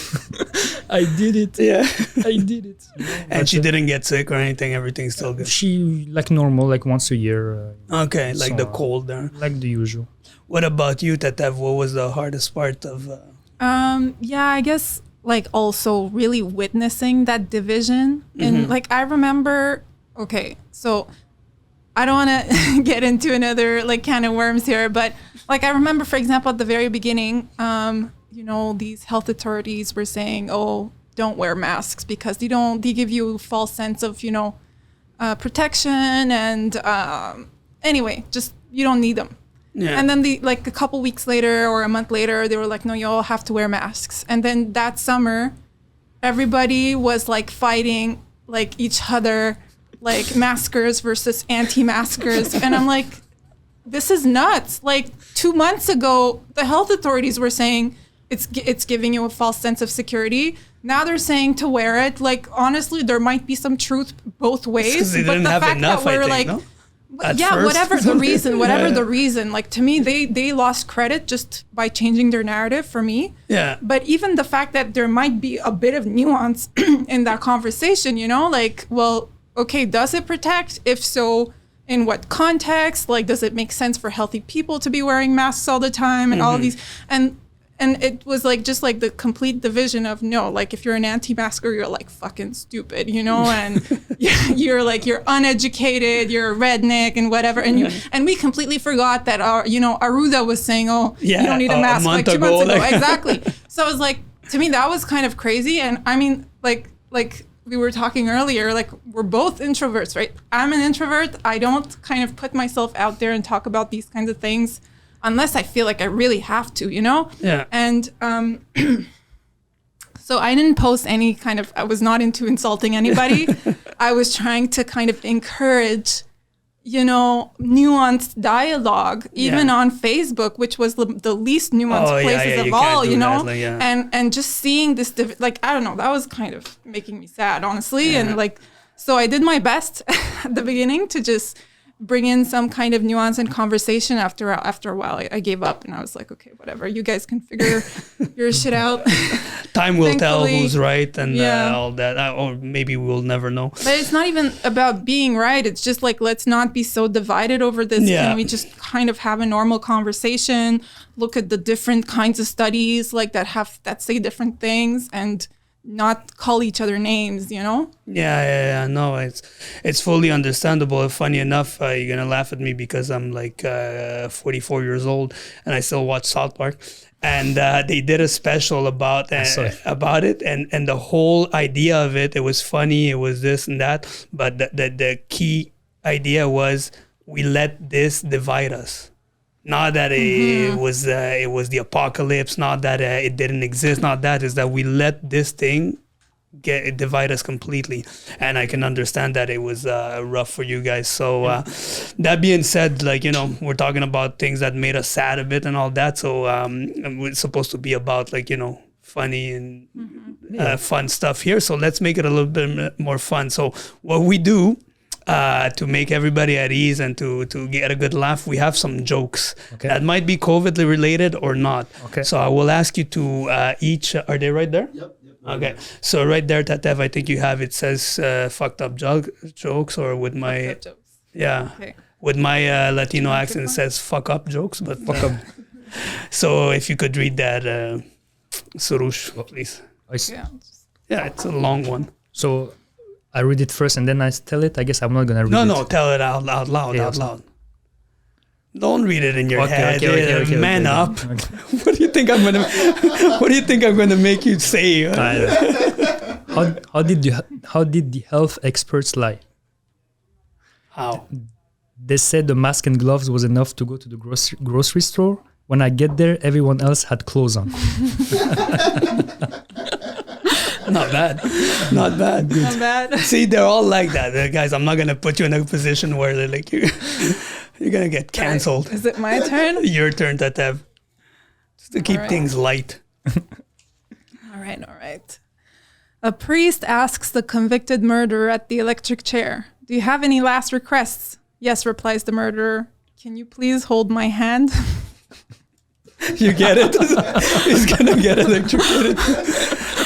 I did it. Yeah. I did it. You know? And she didn't get sick or anything? Everything's still good? She, like normal, like once a year. Okay, like the cold there. Like the usual. What about you, Tatev? What was the hardest part of... Yeah, I guess like also really witnessing that division. And like I remember, okay, so... I don't want to get into another like can of worms here, but like I remember, for example, at the very beginning, you know, these health authorities were saying, "Oh, don't wear masks because they give you a false sense of, you know, protection, and anyway, just you don't need them." Yeah. And then like a couple weeks later or a month later, they were like, "No, you all have to wear masks." And then that summer, everybody was like fighting like each other. Like maskers versus anti-maskers. And I'm like, this is nuts. Like 2 months ago, the health authorities were saying it's giving you a false sense of security. Now they're saying to wear it. Like, honestly, there might be some truth both ways. They didn't have enough, I think, like, no? Whatever the reason, like to me, they lost credit just by changing their narrative for me. Yeah. But even the fact that there might be a bit of nuance in that conversation, you know, like, well, okay, does it protect? If so, in what context? Like, does it make sense for healthy people to be wearing masks all the time and all of these? And it was like just like the complete division of no, like if you're an anti-masker, you're like fucking stupid, you know, and you're like you're uneducated, you're a redneck and whatever. And we completely forgot that Arruda was saying, oh, you don't need a mask like 2 months ago. Exactly. So I was like, to me that was kind of crazy. And I mean, like we were talking earlier, like we're both introverts, right? I'm an introvert. I don't kind of put myself out there and talk about these kinds of things unless I feel like I really have to, you know? Yeah. And so I didn't post any kind of, I was not into insulting anybody. I was trying to kind of encourage, you know, nuanced dialogue, even on Facebook, which was the least nuanced places of all, you know? And just seeing this, like, I don't know, that was kind of making me sad, honestly. And like, so I did my best at the beginning to just bring in some kind of nuance and conversation. After a while, I gave up and I was like, okay, whatever. You guys can figure your shit out. Time will tell who's right and all that. Or maybe we'll never know. But it's not even about being right. It's just like, let's not be so divided over this. Yeah. Can we just kind of have a normal conversation, look at the different kinds of studies like that say different things and not call each other names, you know? Yeah. No, it's fully understandable. Funny enough, you're gonna laugh at me because I'm like 44 years old and I still watch South Park. And they did a special about it, and the whole idea of it was funny. It was this and that, but the key idea was we let this divide us. Not that it was the apocalypse, not that it didn't exist, not that, is that we let this thing divide us completely. And I can understand that it was rough for you guys. So that being said, like, you know, we're talking about things that made us sad a bit and all that. So it's supposed to be about, like, you know, funny and fun stuff here. So let's make it a little bit more fun. So what we do to make everybody at ease and to get a good laugh, we have some jokes that might be COVID related or not. So I will ask you to each, are they right there? Yep. Okay, so right there, Tatev, I think you have, it says fucked up jokes, or with my with my Latino accent, it says fuck up jokes, but fuck up. So if you could read that, Sorrouch, please. Yeah, it's a long one. So I read it first and then I tell it. I guess I'm not gonna read it. No, tell it out loud. Don't read it in your head. Man up. What do you think I'm gonna make you say? How did the health experts lie? How? They said the mask and gloves was enough to go to the grocery store. When I get there, everyone else had clothes on. Not bad. Not bad. See, they're all like that. Guys, I'm not gonna put you in a position where they're like you're gonna get canceled. Is it my turn? Your turn, Tatev. Just to keep things light. All right. A priest asks the convicted murderer at the electric chair, "Do you have any last requests?" "Yes," replies the murderer. "Can you please hold my hand?" You get it? He's gonna get electrocuted.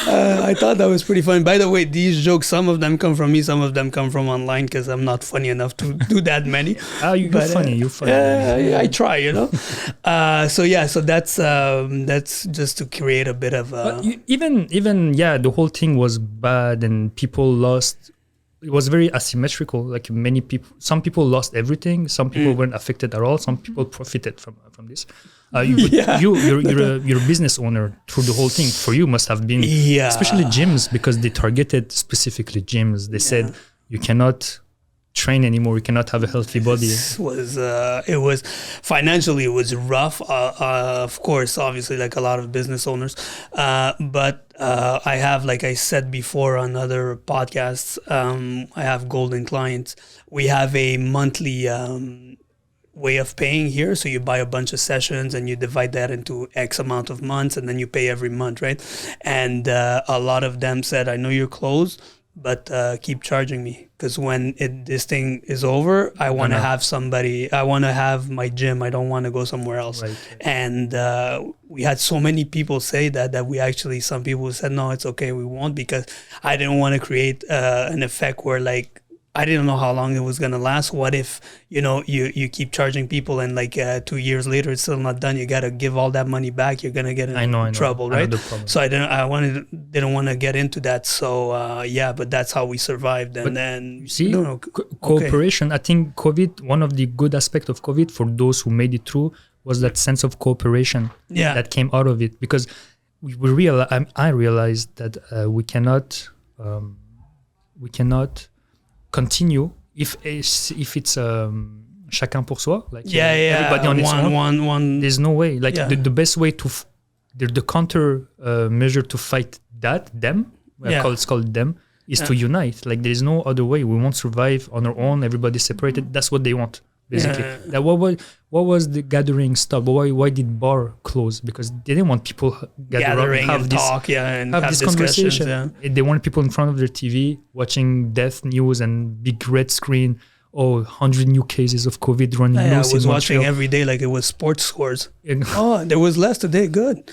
I thought that was pretty funny. By the way, these jokes, some of them come from me, some of them come from online because I'm not funny enough to do that many. You're funny. I try, you know. So that's just to create a bit of. Even the whole thing was bad and people lost. It was very asymmetrical. Like some people lost everything. Some people weren't affected at all. Some people profited from this. You're a business owner through the whole thing. For you, must have been especially gyms, because they targeted specifically gyms. They said you cannot train anymore. You cannot have a healthy body. It was financially, it was rough. Of course, obviously, like a lot of business owners. But I have, like I said before on other podcasts, I have golden clients. We have a monthly way of paying here. So you buy a bunch of sessions and you divide that into X amount of months, and then you pay every month, right? And a lot of them said, "I know you're closed, but keep charging me, because when this thing is over, I want to have somebody. I want to have my gym. I don't want to go somewhere else." Right. And we had so many people say that we actually, some people said, "No, it's okay, we won't," because I didn't want to create an effect where, like, I didn't know how long it was going to last. What if, you keep charging people and 2 years later it's still not done? You got to give all that money back. You're going to get in trouble, right? So didn't want to get into that. So but that's how we survived. And then you see, cooperation. I think COVID, one of the good aspects of COVID for those who made it through was that sense of cooperation that came out of it, because I realized that we cannot we cannot continue if it's chacun pour soi, like everybody on its own. One. There's no way. Like the best way to the counter measure to fight them, it's called them, is to unite. Like there's no other way. We won't survive on our own. Everybody's separated. That's what they want. Basically, that what was the gathering stop? Why did bar close? Because they didn't want people gathering and talk, and have this conversation. Yeah. They wanted people in front of their TV watching death news and big red screen. 100 new cases of COVID running loose. I was watching every day like it was sports scores. There was less today. Good,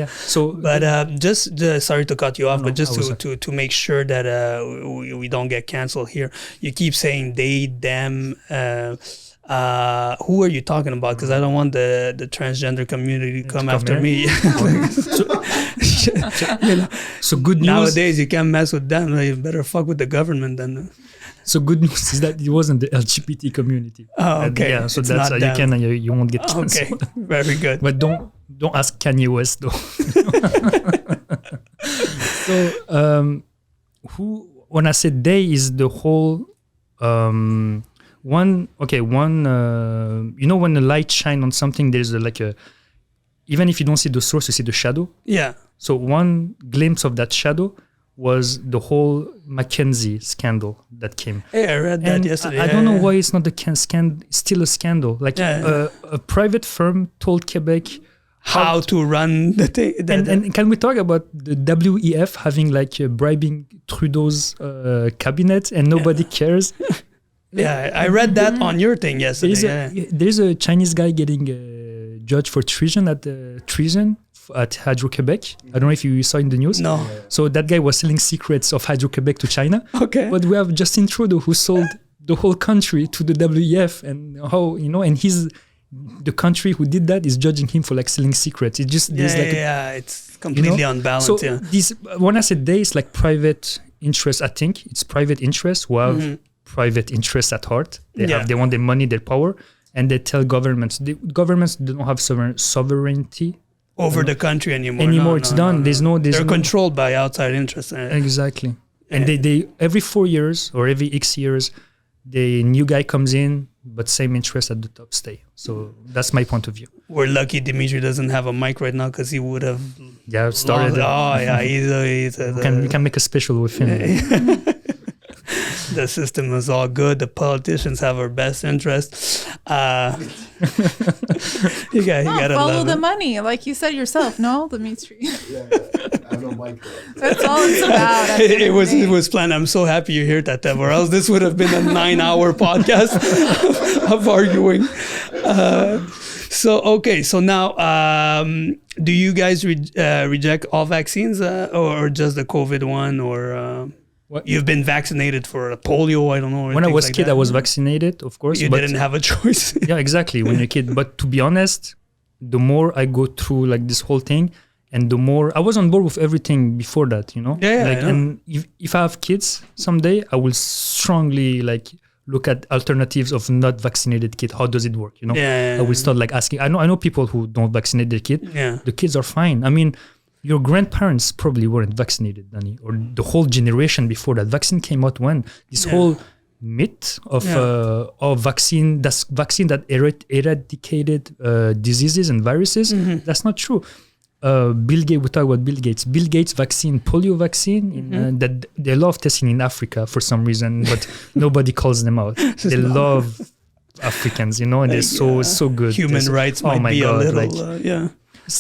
So, but just sorry to cut you off, but just to make sure that we don't get canceled here. You keep saying they, them. Who are you talking about? Because I don't want the transgender community to come after me. So good news. Nowadays, you can't mess with them. You better fuck with the government then. So good news is that it wasn't the LGBT community. Oh, okay. So it's that's you won't get canceled. Okay, very good. But don't ask Kanye West though. So when I said they is the whole when the light shine on something, there's even if you don't see the source, you see the shadow. Yeah. So one glimpse of that shadow was the whole Mackenzie scandal that came. Hey, I read that yesterday. I don't know why it's not still a scandal. Like a private firm told Quebec how to run the thing. And can we talk about the WEF having bribing Trudeau's cabinet and nobody cares? Yeah, I read that on your thing yesterday. There's a Chinese guy getting judged for treason at Hydro-Quebec. I don't know if you saw in the news. No. So that guy was selling secrets of Hydro-Quebec to China. Okay. But we have Justin Trudeau who sold the whole country to the WEF, and and he's the country who did that is judging him for selling secrets. It just it's completely unbalanced. So when I said they, it's like private interest. I think it's private interests who have private interests at heart. They want their money, their power, and they tell governments. Governments don't have sovereignty over the country anymore. It's done. They're controlled by outside interests. Exactly. And they every 4 years or every X years, the new guy comes in, but same interest at the top stay. So that's my point of view. We're lucky Dimitri doesn't have a mic right now because he would have started. We can make a special with him. The system is all good. The politicians have our best interest. You gotta follow the money, like you said yourself. No, Dimitri. I have no mic. That's all it's about. It was planned. I'm so happy you're here, Tatev, or else this would have been a 9-hour podcast of arguing. So now, do you guys reject all vaccines, or just the COVID one, or? You've been vaccinated for polio, I don't know. When I was a kid, I was vaccinated, of course. You didn't have a choice. Yeah, exactly, when you're a kid. But to be honest, the more I go through this whole thing, and the more I was on board with everything before that, And if I have kids someday, I will strongly look at alternatives of not vaccinated kid. How does it work? I will start asking. I know people who don't vaccinate their kid. Yeah. The kids are fine. I mean, your grandparents probably weren't vaccinated, Danny, or the whole generation before that. Vaccine came out when? This whole myth of vaccine that eradicated diseases and viruses, that's not true. Bill Gates, we talk about Bill Gates. Bill Gates vaccine, polio vaccine, that they love testing in Africa for some reason, but nobody calls them out. They love Africans, and they're so good. Human rights might be a little,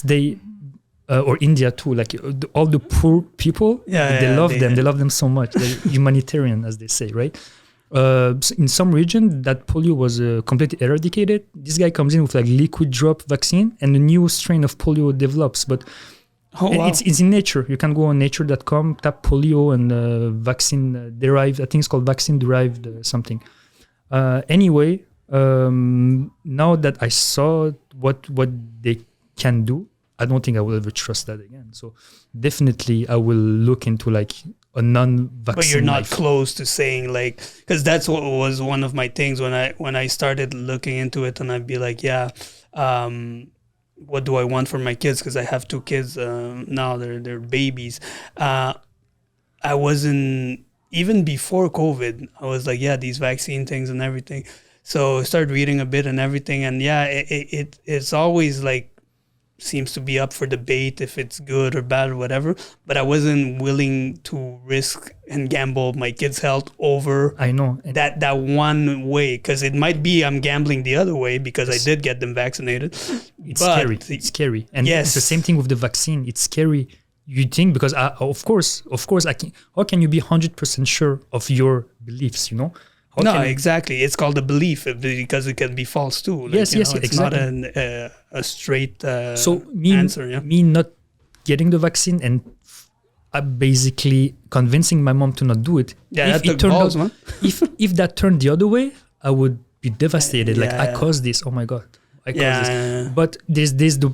they... or India too, all the poor people, they love them. They love them so much. They're humanitarian, as they say, right? In some region, that polio was completely eradicated. This guy comes in with liquid drop vaccine, and a new strain of polio develops. But it's in nature. You can go on nature.com, tap polio and vaccine derived. I think it's called vaccine derived something. Anyway, now that I saw what they can do, I don't think I will ever trust that again. So definitely I will look into a non-vaccine. But you're not close to saying because that's what was one of my things when I started looking into it, and I'd be what do I want for my kids? Because I have 2 kids now. They're babies. I wasn't even before COVID, I was like, yeah, these vaccine things and everything. So I started reading a bit and everything. And yeah, it's always like, seems to be up for debate if it's good or bad or whatever, but I wasn't willing to risk and gamble my kids' health over I know that one way, because it might be I'm gambling the other way because I did get them vaccinated. It's scary, and yes, it's the same thing with the vaccine. It's scary. You think because of course, how can you be 100% sure of your beliefs? You know. No, exactly. It's called a belief because it can be false too. Like, yes, it's exactly. not a straight answer. Yeah? Me not getting the vaccine and basically convincing my mom to not do it. Yeah, if that took balls, man. if that turned the other way, I would be devastated. Yeah. Like I caused this. Oh my god, I caused this. Yeah. But there's the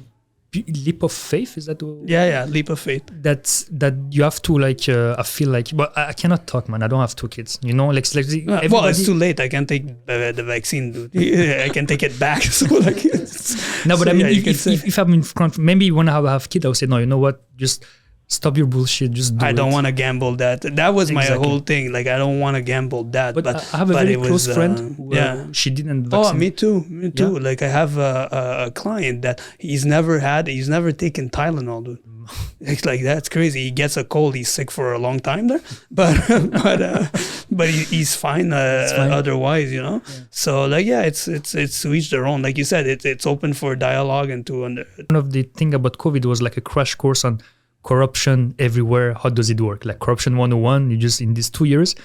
leap of faith. Is that? Leap of faith. That you have to like. I feel like, but I cannot talk, man. I don't have 2 kids. You know, like well, it's too late. I can't take the vaccine, dude. I can take it back. So like, no, but so I mean, yeah, if I'm in front, maybe when I have kid, I'll say, no, you know what, just stop your bullshit. Just do I don't want to gamble that. That was my whole thing. Like, I don't want to gamble that. But I have a very close friend who she didn't vaccinate. Oh, me too. Yeah. Like, I have a client that he's never taken Tylenol, dude. It's like, that's crazy. He gets a cold. He's sick for a long time there, but he's fine. Otherwise, you know. Yeah. So like, yeah, it's to each their own. Like you said, it's open for dialogue and to One of the thing about COVID was like a crash course on corruption everywhere. How does it work? Like corruption 101. You just in these 2 years,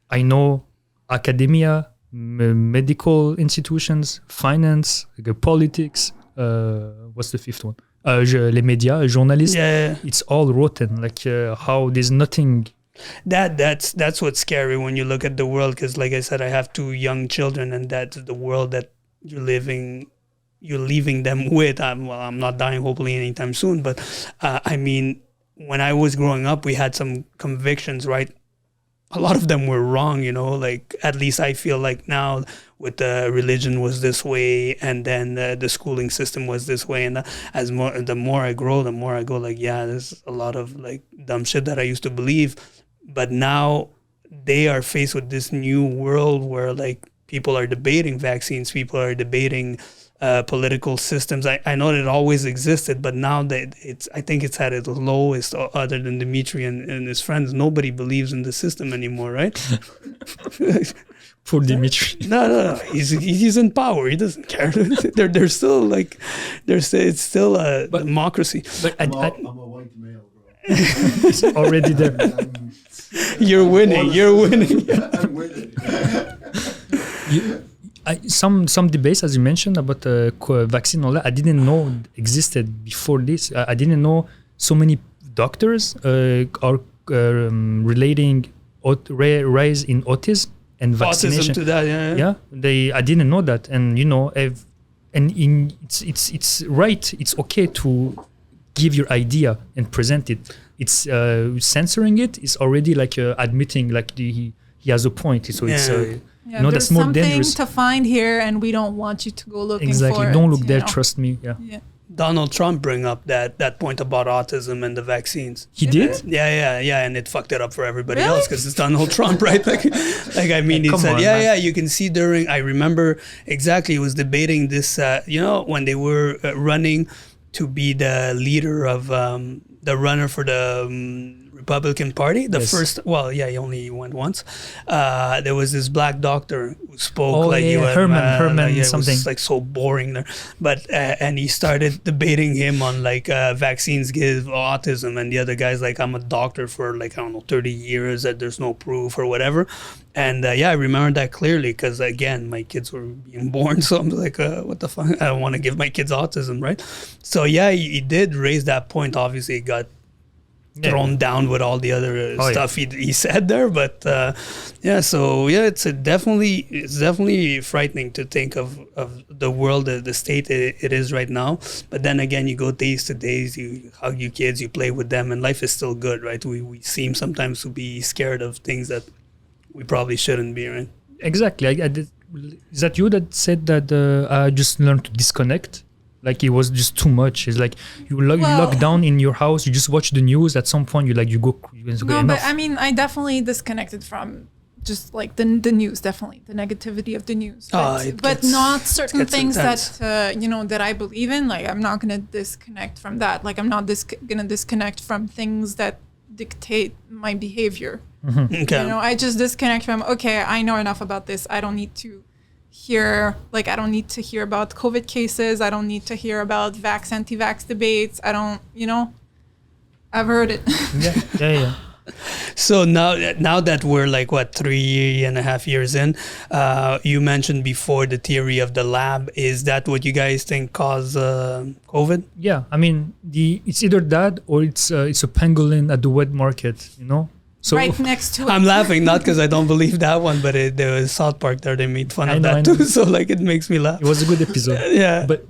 I know academia, medical institutions, finance, politics. What's the 5th one? Les médias, journalists. Yeah. It's all rotten. Like how there's nothing. That's what's scary when you look at the world. Because like I said, I have 2 young children, and that's the world that you're leaving them with. I'm not dying hopefully anytime soon, but I mean, when I was growing up, we had some convictions, right? A lot of them were wrong, you know, like at least I feel like now with the religion was this way, and then the schooling system was this way. And the more I grow, the more I go like, yeah, there's a lot of like dumb shit that I used to believe. But now they are faced with this new world where like people are debating vaccines, people are debating political systems. I know that it always existed, but now that I think it's at its lowest, other than Dimitri and his friends. Nobody believes in the system anymore, right? Poor Dimitri. No. He's in power. He doesn't care. They're still like, it's still a democracy. But I'm a white male, bro. It's already there. You're winning. I'm winning. Some debates, as you mentioned, about vaccine, all that, I didn't know existed before this. I didn't know so many doctors are relating rise in autism and vaccination. Autism to that, yeah. I didn't know that, and you know, it's right. It's okay to give your idea and present it. It's censoring it is already like admitting like he has a point. So it's. Yeah, you know, there's that's more something dangerous to find here, and we don't want you to go looking for it. Exactly. Don't look there. Trust me. Yeah. Donald Trump bring up that point about autism and the vaccines. He did? Yeah, and it fucked it up for everybody else because it's Donald Trump, right? Like I mean, he said, you can see during. I remember exactly. He was debating this. When they were running to be the leader of the runner for the. Republican Party, first, he only went once. There was this black doctor who spoke Herman something. It was like so boring there, but and he started debating him on like vaccines give autism, and the other guy's like, I'm a doctor for like, I don't know, 30 years that there's no proof or whatever. And I remember that clearly because again, my kids were being born, so I'm like, what the fuck? I don't want to give my kids autism, right? So he did raise that point. Obviously, it got thrown down with all the other stuff he said there, but it's definitely frightening to think of the world, the state it is right now. But then again, you go days to days, you hug your kids, you play with them, and life is still good, right? We seem sometimes to be scared of things that we probably shouldn't be, right? Exactly. Is that you that said that I just learned to disconnect? Like it was just too much. It's like you lock down in your house. You just watch the news. At some point, you go. No, but I mean, I definitely disconnected from just like the news. Definitely the negativity of the news, but not certain things intense. that that I believe in. Like I'm not gonna disconnect from that. Like I'm not gonna disconnect from things that dictate my behavior. Okay. I just disconnect from. Okay, I know enough about this. I don't need to hear about COVID cases. I don't need to hear about anti-vax debates. I don't, I've heard it. Yeah. So now that we're like 3.5 years in, you mentioned before the theory of the lab. Is that what you guys think caused COVID? Yeah, I mean it's either that or it's a pangolin at the wet market, So right next to it. I'm laughing not because I don't believe that one, but there was South Park there. They made fun of that too, so like it makes me laugh. It was a good episode. Yeah. But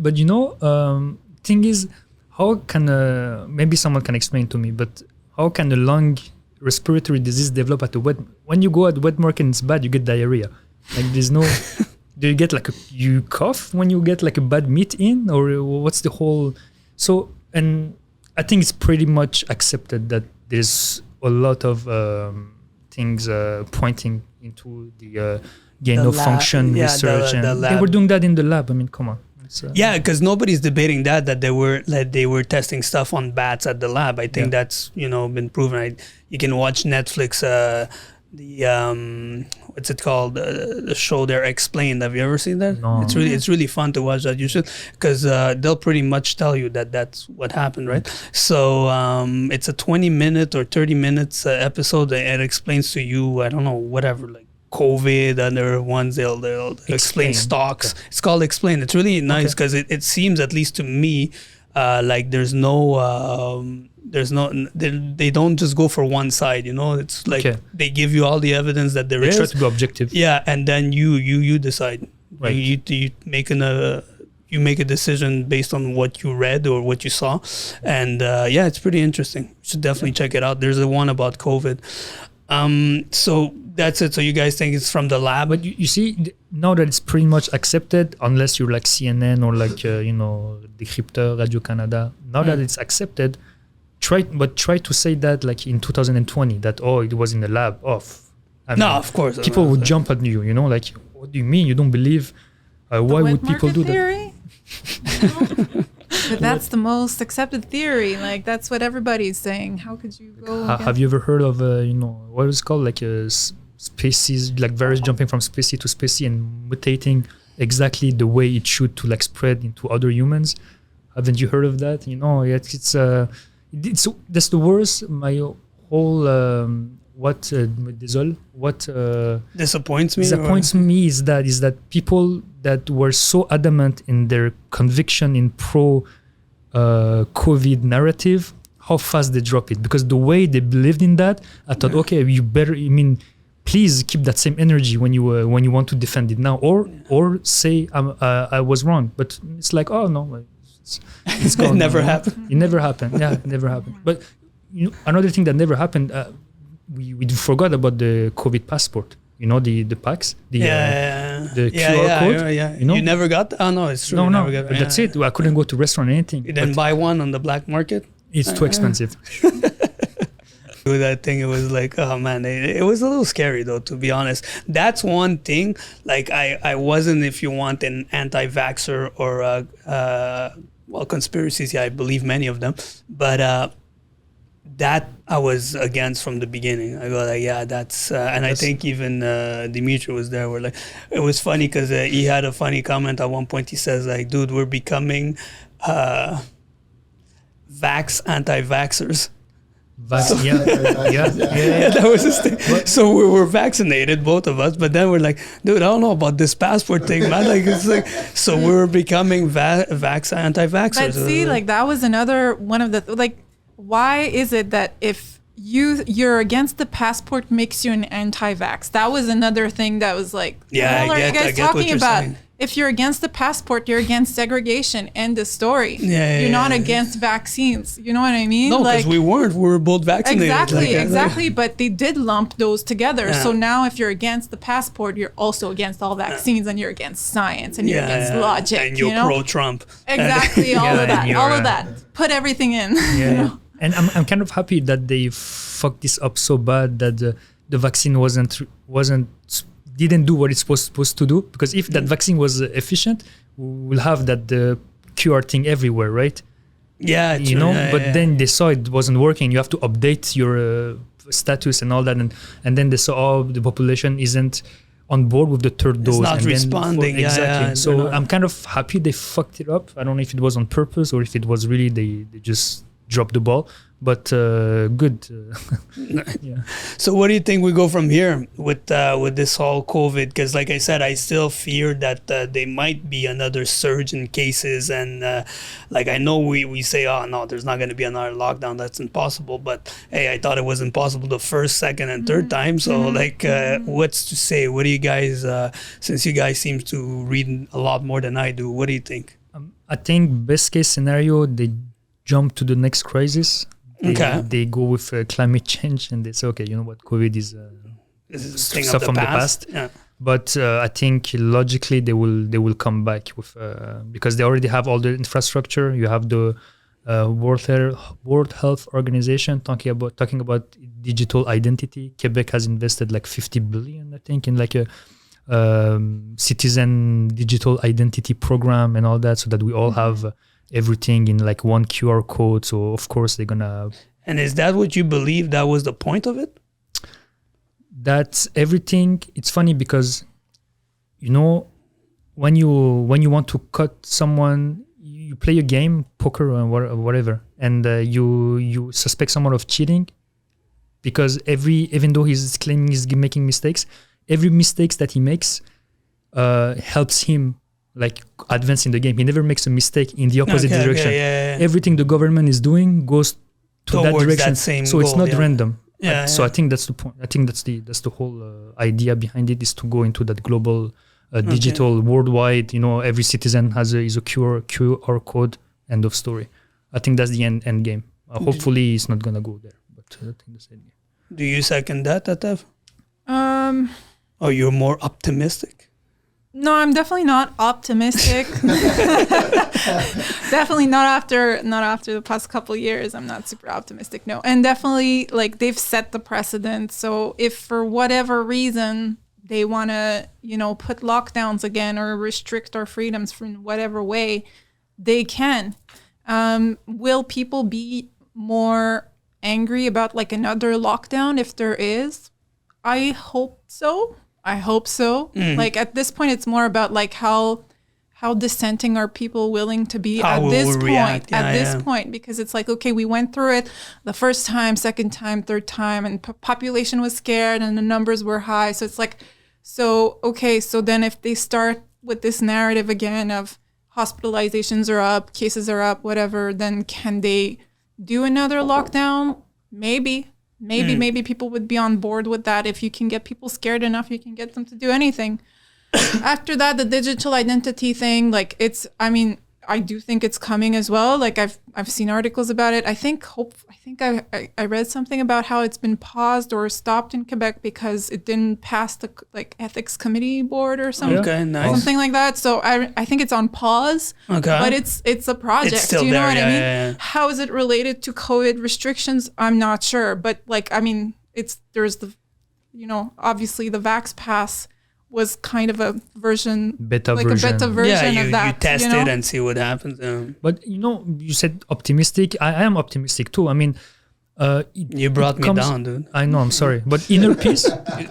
thing is, how can maybe someone can explain to me? But how can a lung respiratory disease develop at the wet? When you go at the wet market, and it's bad. You get diarrhea. Like there's no. Do you get you cough when you get like a bad meat in, or what's the whole? So and I think it's pretty much accepted that there's a lot of things pointing into the gain of function research, and they were doing that in the lab. I mean, come on. Yeah, because nobody's debating that they were testing stuff on bats at the lab. I think that's been proven. You can watch Netflix. What's it called? The show there, Explained. Have you ever seen that? No. It's really fun to watch that. You should, because they'll pretty much tell you that that's what happened, right? So it's a 20-minute or 30 minutes episode. It explains to you, I don't know, whatever, like COVID, other ones they'll explain stocks. It's called Explain. It's really nice because it seems, at least to me, like they don't just go for one side, it's like they give you all the evidence that there is. Try to be objective. Yeah, and then you decide. Right. You make a decision based on what you read or what you saw, and it's pretty interesting. You should definitely check it out. There's a one about COVID. So that's it. So you guys think it's from the lab? But you see, now that it's pretty much accepted, unless you're like CNN or like Decrypteur, Radio Canada. Now that it's accepted, try to say that like in 2020 that it was in the lab. Of course. People would jump at you. Like, what do you mean? You don't believe? Why would people do theory? That? But that's the most accepted theory. Like that's what everybody's saying. How could you go? Have you ever heard of what is it called, like species, like virus jumping from species to species and mutating exactly the way it should to like spread into other humans? Haven't you heard of that? It's that's the worst. My whole what disappoints me is that people that were so adamant in their conviction in pro COVID narrative, how fast they drop it, because the way they believed in that, I thought, okay, you better. I mean, please keep that same energy when you want to defend it now, or say I was wrong. But it's like, oh no, it's gone. It never happened. It never happened. Yeah, it never happened. But another thing that never happened. We forgot about the COVID passport. The packs, the QR code. Yeah. You never got that? Oh no, it's true. No. That's it. I couldn't go to restaurant or anything. You didn't buy one on the black market? It's too expensive. With that thing, it was like, oh man, it was a little scary though, to be honest. That's one thing. Like I wasn't, if you want, an anti-vaxxer or conspiracies. Yeah, I believe many of them, but that I was against from the beginning. I go like, yeah, that's and I think even Dimitri was there. We're like, it was funny because he had a funny comment at one point. He says like, dude, we're becoming anti-vaxxers. Yeah, that was his thing. So we were vaccinated, both of us, but then we're like, dude, I don't know about this passport thing, man. Like, it's like, so we were becoming anti-vaxxers. But see, like that was another one of the, like, why is it that if you're against the passport makes you an anti-vax. That was another thing that was like, Yeah, what are you guys I get what talking you're about? saying. If you're against the passport, you're against segregation. End of story. You're not against vaccines. You know what I mean? No, because we weren't. We were both vaccinated. Exactly. But they did lump those together. So now if you're against the passport, you're also against all vaccines, and you're against science, and you're against logic. And you're pro-Trump. Exactly. All of that. Put everything in. Yeah. And I'm kind of happy that they fucked this up so bad that the vaccine didn't do what it's supposed to do, because if that vaccine was efficient, we'll have that the QR thing everywhere, right? Yeah, you know. But then they saw it wasn't working. You have to update your status and all that, and then they saw the population isn't on board with the third dose. It's not and responding. Exactly. So I'm kind of happy they fucked it up. I don't know if it was on purpose or if it was really they just dropped the ball. But good. Yeah. So what do you think we go from here with this whole COVID? Because like I said, I still fear that there might be another surge in cases. And like I know we say, oh, no, there's not going to be another lockdown. That's impossible. But hey, I thought it was impossible the first, second, and third time. So like what's to say? What do you guys, since you guys seem to read a lot more than I do, what do you think? I think best case scenario, they jump to the next crisis. They go with climate change and they say, okay, you know what, COVID is stuff from the past. Yeah. But I think logically they will come back with because they already have all the infrastructure. You have the World Health Organization talking about digital identity. Quebec has invested like 50 billion, I think, in like a citizen digital identity program and all that, so that we all have everything in like one QR code. So of course they're gonna. And is that what you believe that was the point of it? That's everything. It's funny because, you know, when you want to cut someone, you play a game, poker or whatever, and you suspect someone of cheating, because even though he's claiming he's making mistakes, every mistakes that he makes helps him like advance in the game. He never makes a mistake in the opposite direction. Everything the government is doing goes to that direction. So it's not random. So I think that's the point. I think that's the whole idea behind it, is to go into that global digital worldwide. You know, every citizen is a QR code. End of story. I think that's the end game. Hopefully it's not gonna go there, but I think that's the end game. Do you second that, Tatev? Or you're more optimistic? No, I'm definitely not optimistic. Definitely not after the past couple of years. I'm not super optimistic. No, and definitely like they've set the precedent. So if for whatever reason they want to, put lockdowns again or restrict our freedoms from whatever way, they can. Will people be more angry about like another lockdown if there is? I hope so. Like at this point, it's more about like how dissenting are people willing to be at this point, because it's like, okay, we went through it the first time, second time, third time, and population was scared and the numbers were high. So it's like, so then if they start with this narrative again of hospitalizations are up, cases are up, whatever, then can they do another lockdown? Maybe people would be on board with that. If you can get people scared enough, you can get them to do anything. After that, the digital identity thing, like I do think it's coming as well. Like I've seen articles about it. I think I read something about how it's been paused or stopped in Quebec because it didn't pass the like ethics committee board or something. Okay, nice. Something like that. So I think it's on pause. Okay. But it's a project. It's still do you know there, what I mean? Yeah. How is it related to COVID restrictions? I'm not sure. But there's the, obviously the Vax Pass was kind of a beta version of that. You test it and see what happens. But you said optimistic. I am optimistic too. I mean, you brought me down, dude. I know. I'm sorry, but inner peace,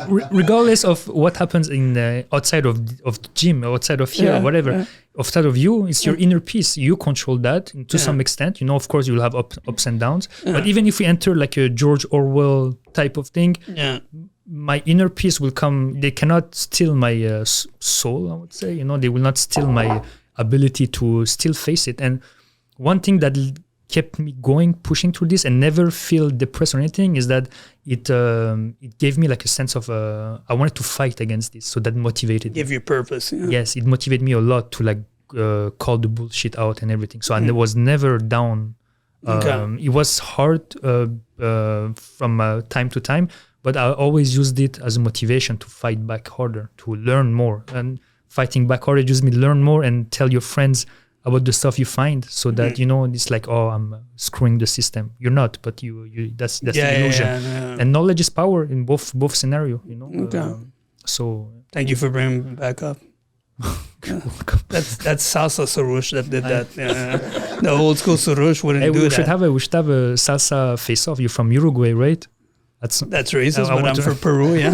regardless of what happens in outside of the gym, outside of here, whatever, outside of you, it's your inner peace. You control that to some extent. Of course, you'll have ups and downs. But even if we enter like a George Orwell type of thing, my inner peace will come. They cannot steal my soul, I would say. They will not steal my ability to still face it. And one thing that kept me going, pushing through this, and never feel depressed or anything is that it gave me like a sense of I wanted to fight against this, so that motivated me. Give you purpose. Yeah. Yes, it motivated me a lot to like call the bullshit out and everything. So I was never down. It was hard from time to time, but I always used it as a motivation to fight back harder, to learn more. And fighting back harder just means learn more and tell your friends about the stuff you find, so that it's like, oh, I'm screwing the system. You're not, but you that's the illusion. Yeah. And knowledge is power in both scenario. So thank you for bringing me back up. That's salsa Sorrouch that did that. The old school Sorrouch wouldn't do we that. We should have a salsa face off. You're from Uruguay, right? That's racist, but I'm from Peru. Yeah.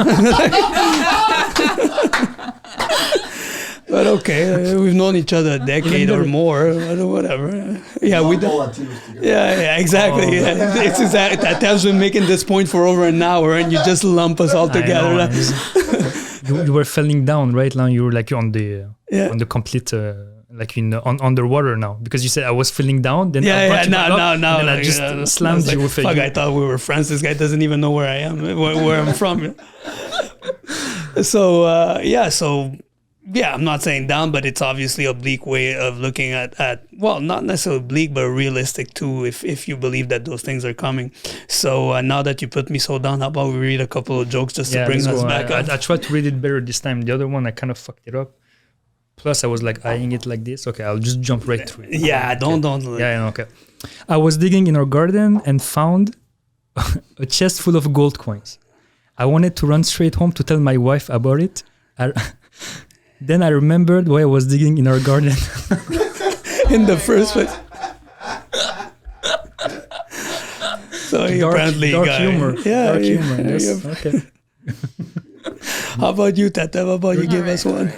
But okay, we've known each other a decade or more, whatever. Yeah, we don't. Yeah, exactly. Oh. Yeah. It's exactly. Tatev's been making this point for over an hour, and you just lump us all together. You were falling down, right? Now you're like on the complete like underwater now, because you said I was falling down. Then now I just slammed you with fuck, I thought we were friends. This guy doesn't even know where I am, where I'm from. So I'm not saying down, but it's obviously a bleak way of looking at well, not necessarily bleak, but realistic too, if you believe that those things are coming. So now that you put me so down, how about we read a couple of jokes just to bring us back up? I tried to read it better this time. The other one, I kind of fucked it up. Plus, I was like eyeing it like this. Okay, I'll just jump right through it. Yeah, don't. Okay. I was digging in our garden and found a chest full of gold coins. I wanted to run straight home to tell my wife about it. Then I remembered why I was digging in our garden in the first place. So apparently dark humor. Yeah, dark humor. Yes. Okay. How about you, Tatev? How about you give us one?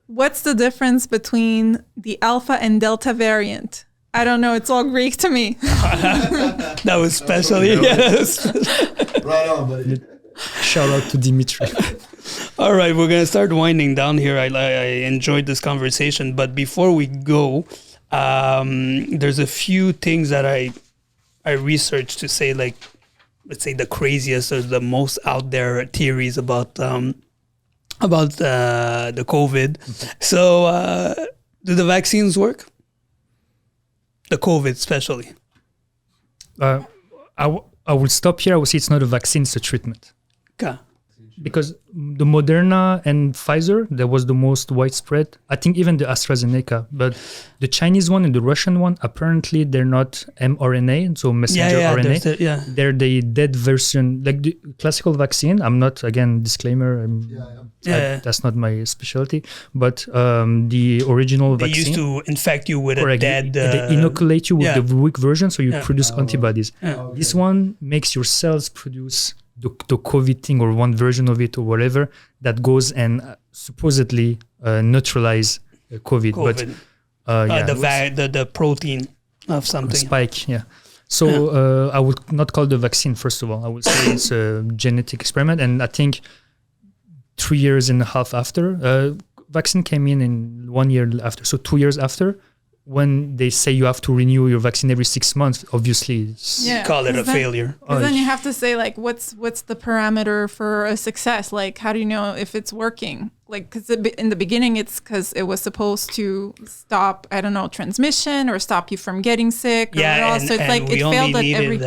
What's the difference between the Alpha and Delta variant? I don't know. It's all Greek to me. That was special. Yes. Right on, buddy. Shout out to Dimitri. All right, we're going to start winding down here. I enjoyed this conversation. But before we go, there's a few things that I researched to say, like, let's say the craziest or the most out there theories about the COVID. So do the vaccines work? The COVID especially. I will stop here. I will say it's not a vaccine, it's a treatment. Okay. Because the Moderna and Pfizer, that was the most widespread. I think even the AstraZeneca, but the Chinese one and the Russian one, apparently they're not mRNA, so messenger RNA. They're the dead version, like the classical vaccine. I'm not, again, disclaimer. That's not my specialty. But the original vaccine. They used to infect you with a dead... They inoculate you with the weak version, so you produce antibodies. Okay. This one makes your cells produce the COVID thing or one version of it or whatever that goes and supposedly neutralize COVID. But the protein of something. Spike, yeah. So I would not call it the vaccine, first of all. I would say it's a genetic experiment. And I think 3.5 years after, vaccine came in 1 year after. So 2 years after, when they say you have to renew your vaccine every 6 months, obviously call it a failure. Because then you have to say, like, what's the parameter for a success? Like, how do you know if it's working? Like, because in the beginning, it's because it was supposed to stop, I don't know, transmission or stop you from getting sick. So it's like it failed at every...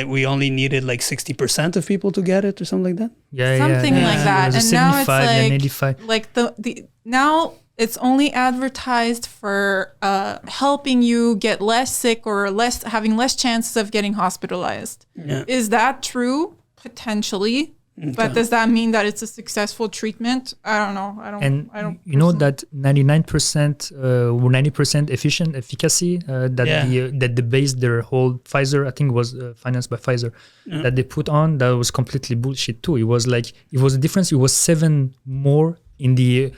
we only needed like 60% of people to get it or something like that? Something like that. And now it's like, 85. Like the now... It's only advertised for helping you get less sick or having less chances of getting hospitalized. Yeah. Is that true? Potentially. Okay. But does that mean that it's a successful treatment? I don't know. I don't. You know that 99% or 90% efficacy that they based their whole Pfizer, I think was financed by Pfizer, that they put on, that was completely bullshit too. It was a difference. It was 7 more in the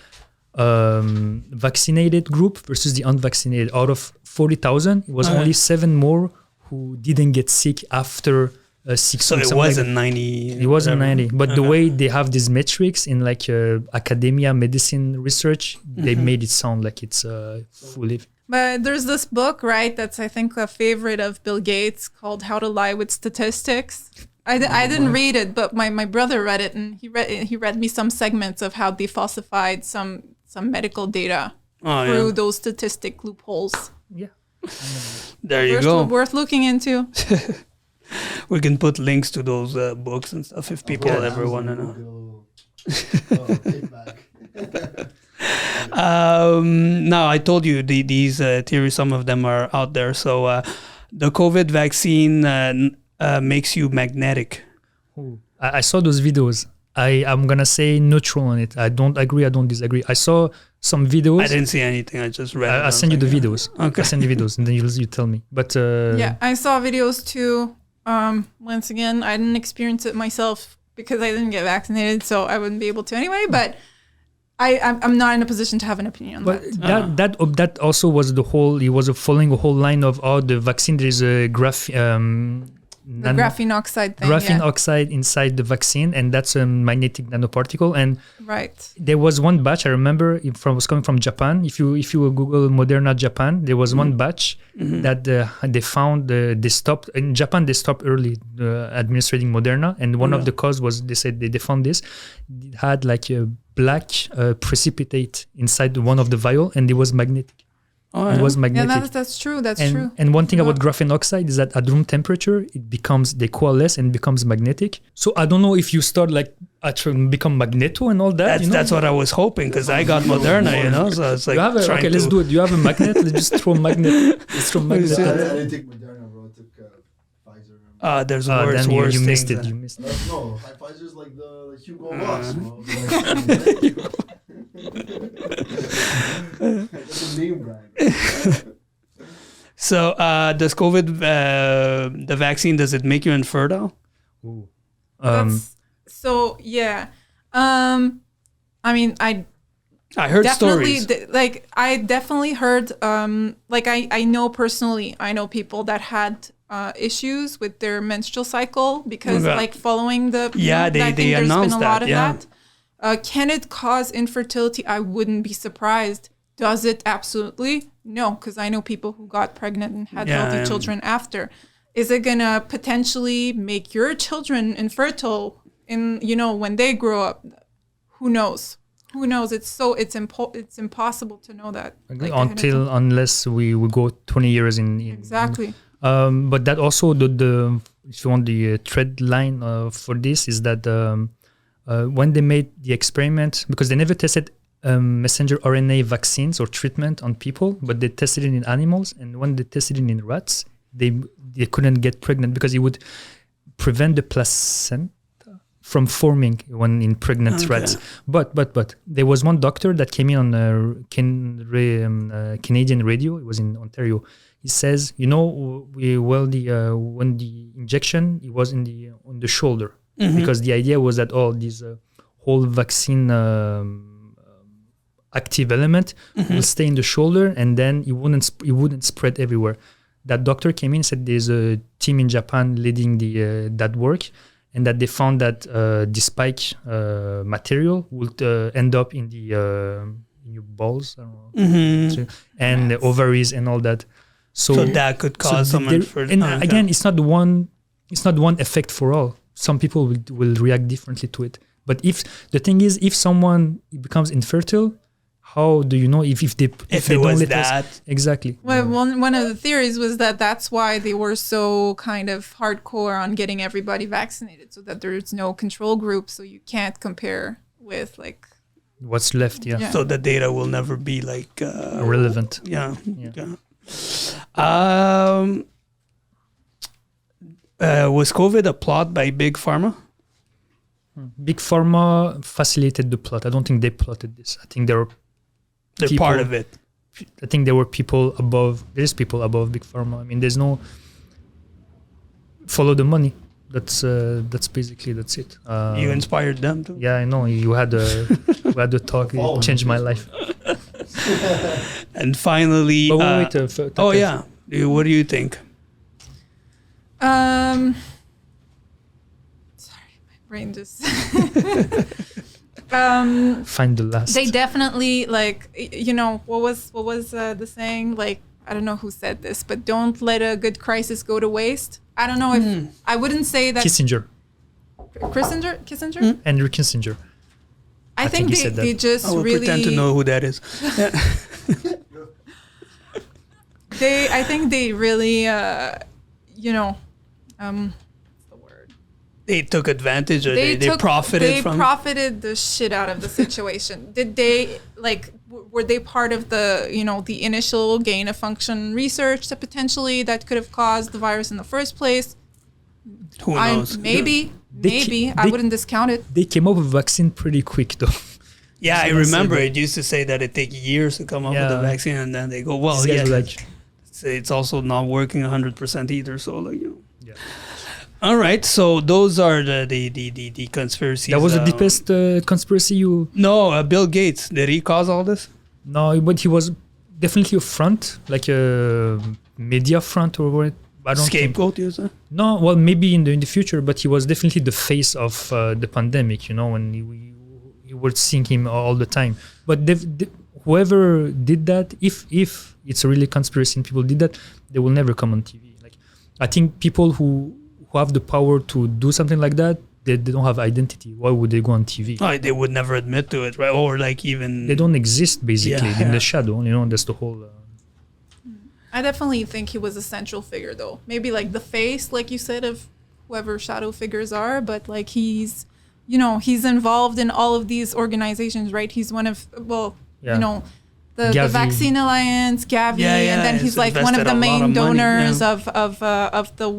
vaccinated group versus the unvaccinated. Out of 40,000, it was only 7 more who didn't get sick after 60. So it something wasn't that. 90. It wasn't whatever. 90, but the way they have these metrics in like academia, medicine research, they made it sound like it's fully. But there's this book, right? That's I think a favorite of Bill Gates called "How to Lie with Statistics." I didn't read it, but my brother read it, and he read me some segments of how they falsified some medical data through those statistic loopholes. Yeah. There you go. Worth looking into. We can put links to those books and stuff if people ever want to know. Now, I told you these theories, some of them are out there. So the COVID vaccine makes you magnetic. Ooh. I saw those videos. I'm going to say neutral on it. I don't agree. I don't disagree. I saw some videos. I didn't see anything. I just read it. I'll send you the videos. Okay. I'll send you videos and then you tell me. But yeah, I saw videos too. Once again, I didn't experience it myself because I didn't get vaccinated, so I wouldn't be able to anyway. But I'm not in a position to have an opinion on that. That also was the whole. He was following a whole line of the vaccine. There is a graphene oxide thing. Graphene oxide inside the vaccine, and that's a magnetic nanoparticle. And there was one batch I remember was coming from Japan. If you Google Moderna Japan, there was one batch that they found. They stopped in Japan. They stopped early administering Moderna, and one of the cause was they said they found this. It had like a black precipitate inside one of the vial, and it was magnetic. It was magnetic. Yeah, that's true. That's true. And one thing about graphene oxide is that at room temperature, they coalesce and becomes magnetic. So I don't know if you start like actually become magneto and all that. That's what I was hoping because I got Moderna, So it's like let's do it. You have a magnet. Let's just throw magnet. Let's throw magnet. I didn't take Moderna, bro. I took Pfizer. There's worse you missed things. it. You missed it. No, Pfizer's like the Hugo Boss, bro. That's a name brand. So does COVID, the vaccine, does it make you infertile? Ooh. So yeah. I mean, I heard stories. I definitely heard. I know personally. I know people that had issues with their menstrual cycle because following the they there's announced been a lot of that. Can it cause infertility? I wouldn't be surprised. Does it? Absolutely no, because I know people who got pregnant and had healthy children after. Is it gonna potentially make your children infertile when they grow up? Who knows? It's impossible to know that. Unless we go 20 years in exactly. But that also the if you want the thread line for this is that when they made the experiment, because they never tested messenger RNA vaccines or treatment on people, but they tested it in animals, and when they tested it in rats, they couldn't get pregnant because it would prevent the placenta from forming when in pregnant rats. But there was one doctor that came in on Canadian radio. It was in Ontario. He says, when the injection, it was on the shoulder, because the idea was that these whole vaccine active element will stay in the shoulder, and then it wouldn't spread everywhere. That doctor came in and said there's a team in Japan leading that work, and that they found that the spike material would end up in your balls, I don't know, and the ovaries and all that. So that could cause some infertility. And again, it's not one effect for all. Some people will react differently to it. But if someone becomes infertile, how do you know if they don't let us? Exactly. Well, one of the theories was that that's why they were so kind of hardcore on getting everybody vaccinated, so that there's no control group, so you can't compare with what's left. Yeah. So the data will never be relevant. Yeah. Was COVID a plot by Big Pharma? Big Pharma facilitated the plot. I don't think they plotted this. I think they're part of it. I think there were people above. There's people above Big Pharma. I mean, there's no follow the money. That's basically it. You inspired them too. Yeah, I know. We had a talk. It changed my life. And finally, what do you think? brain just. Find the last. They definitely like, what was the saying? Like, I don't know who said this, but don't let a good crisis go to waste. I don't know if I wouldn't say that. Kissinger. Kissinger? Henry Kissinger. I think he said that. they just I will really pretend to know who that is. I think they really what's the word? They took advantage or they profited from it. They profited the shit out of the situation. Did they were they part of the the initial gain of function research that potentially that could have caused the virus in the first place? Who knows? Maybe I wouldn't discount it. They came up with vaccine pretty quick though. Yeah, I remember it used to say that it take years to come up with the vaccine, and then they go, well, These guys were it's also not working 100% either. So Yeah. All right, so those are the conspiracies. That was the deepest conspiracy you. No, Bill Gates, did he cause all this? No, but he was definitely a front, like a media front or what. I don't Scapegoat, you say? No, well, maybe in the future, but he was definitely the face of the pandemic. When you were seeing him all the time. But whoever did that, if it's a really conspiracy and people did that, they will never come on TV. Like, I think people who have the power to do something like that, they don't have identity. Why would they go on TV? Oh, they would never admit to it, right? Or even they don't exist basically in the shadow. That's the whole. I definitely think he was a central figure, though. Maybe like the face, like you said, of whoever shadow figures are, but like he's involved in all of these organizations, right? He's one of, the Vaccine Alliance, Gavi, and then he's like one of the main donors of the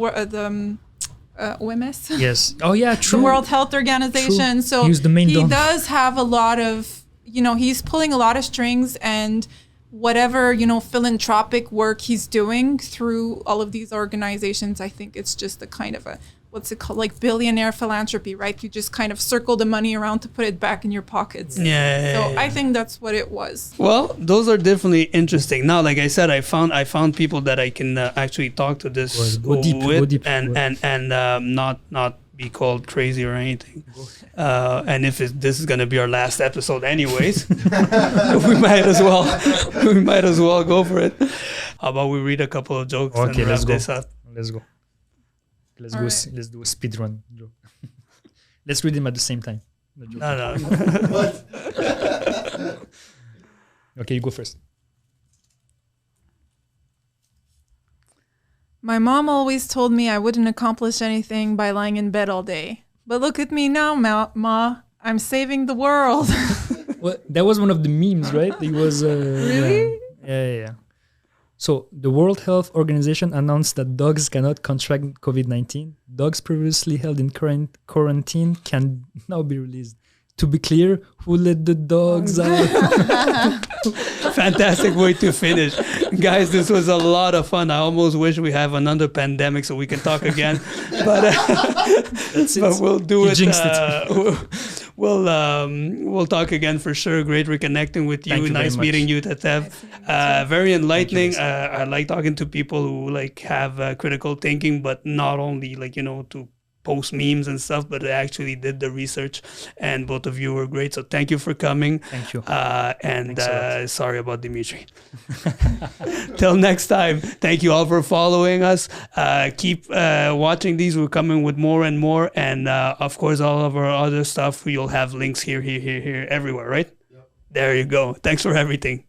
OMS. Yes. Oh yeah, true. The World Health Organization. True. So he does have a lot of, he's pulling a lot of strings, and whatever, philanthropic work he's doing through all of these organizations, I think it's just a kind of a, what's it called, like billionaire philanthropy, right? You just kind of circle the money around to put it back in your pockets. I think that's what it was. Well, those are definitely interesting. Now, like I said, I found people that I can actually talk to this go deep. and not be called crazy or anything. And if this is gonna be our last episode, anyways, we might as well go for it. How about we read a couple of jokes? Okay, and let's wrap go. this up? Let's go. Let's All Let's do a speed run. Let's read them at the same time. No. Okay, you go first. My mom always told me I wouldn't accomplish anything by lying in bed all day. But look at me now, Ma. I'm saving the world. Well, that was one of the memes, right? It was Really? Yeah. So the World Health Organization announced that dogs cannot contract COVID-19. Dogs previously held in quarantine can now be released. To be clear, who let the dogs out? Fantastic way to finish. Guys, this was a lot of fun. I almost wish we have another pandemic so we can talk again. But we'll do it. We'll talk again for sure. Great reconnecting with you. Thank you Nice very meeting much. you, Tatev. Very enlightening. I like talking to people who have critical thinking, but not only to post memes and stuff, but I actually did the research, and both of you were great. So thank you for coming. Thank you. And sorry about Dimitri. Till next time, thank you all for following us. Keep watching these. We're coming with more and more. And of course, all of our other stuff, you'll have links here, everywhere, right? Yep. There you go. Thanks for everything.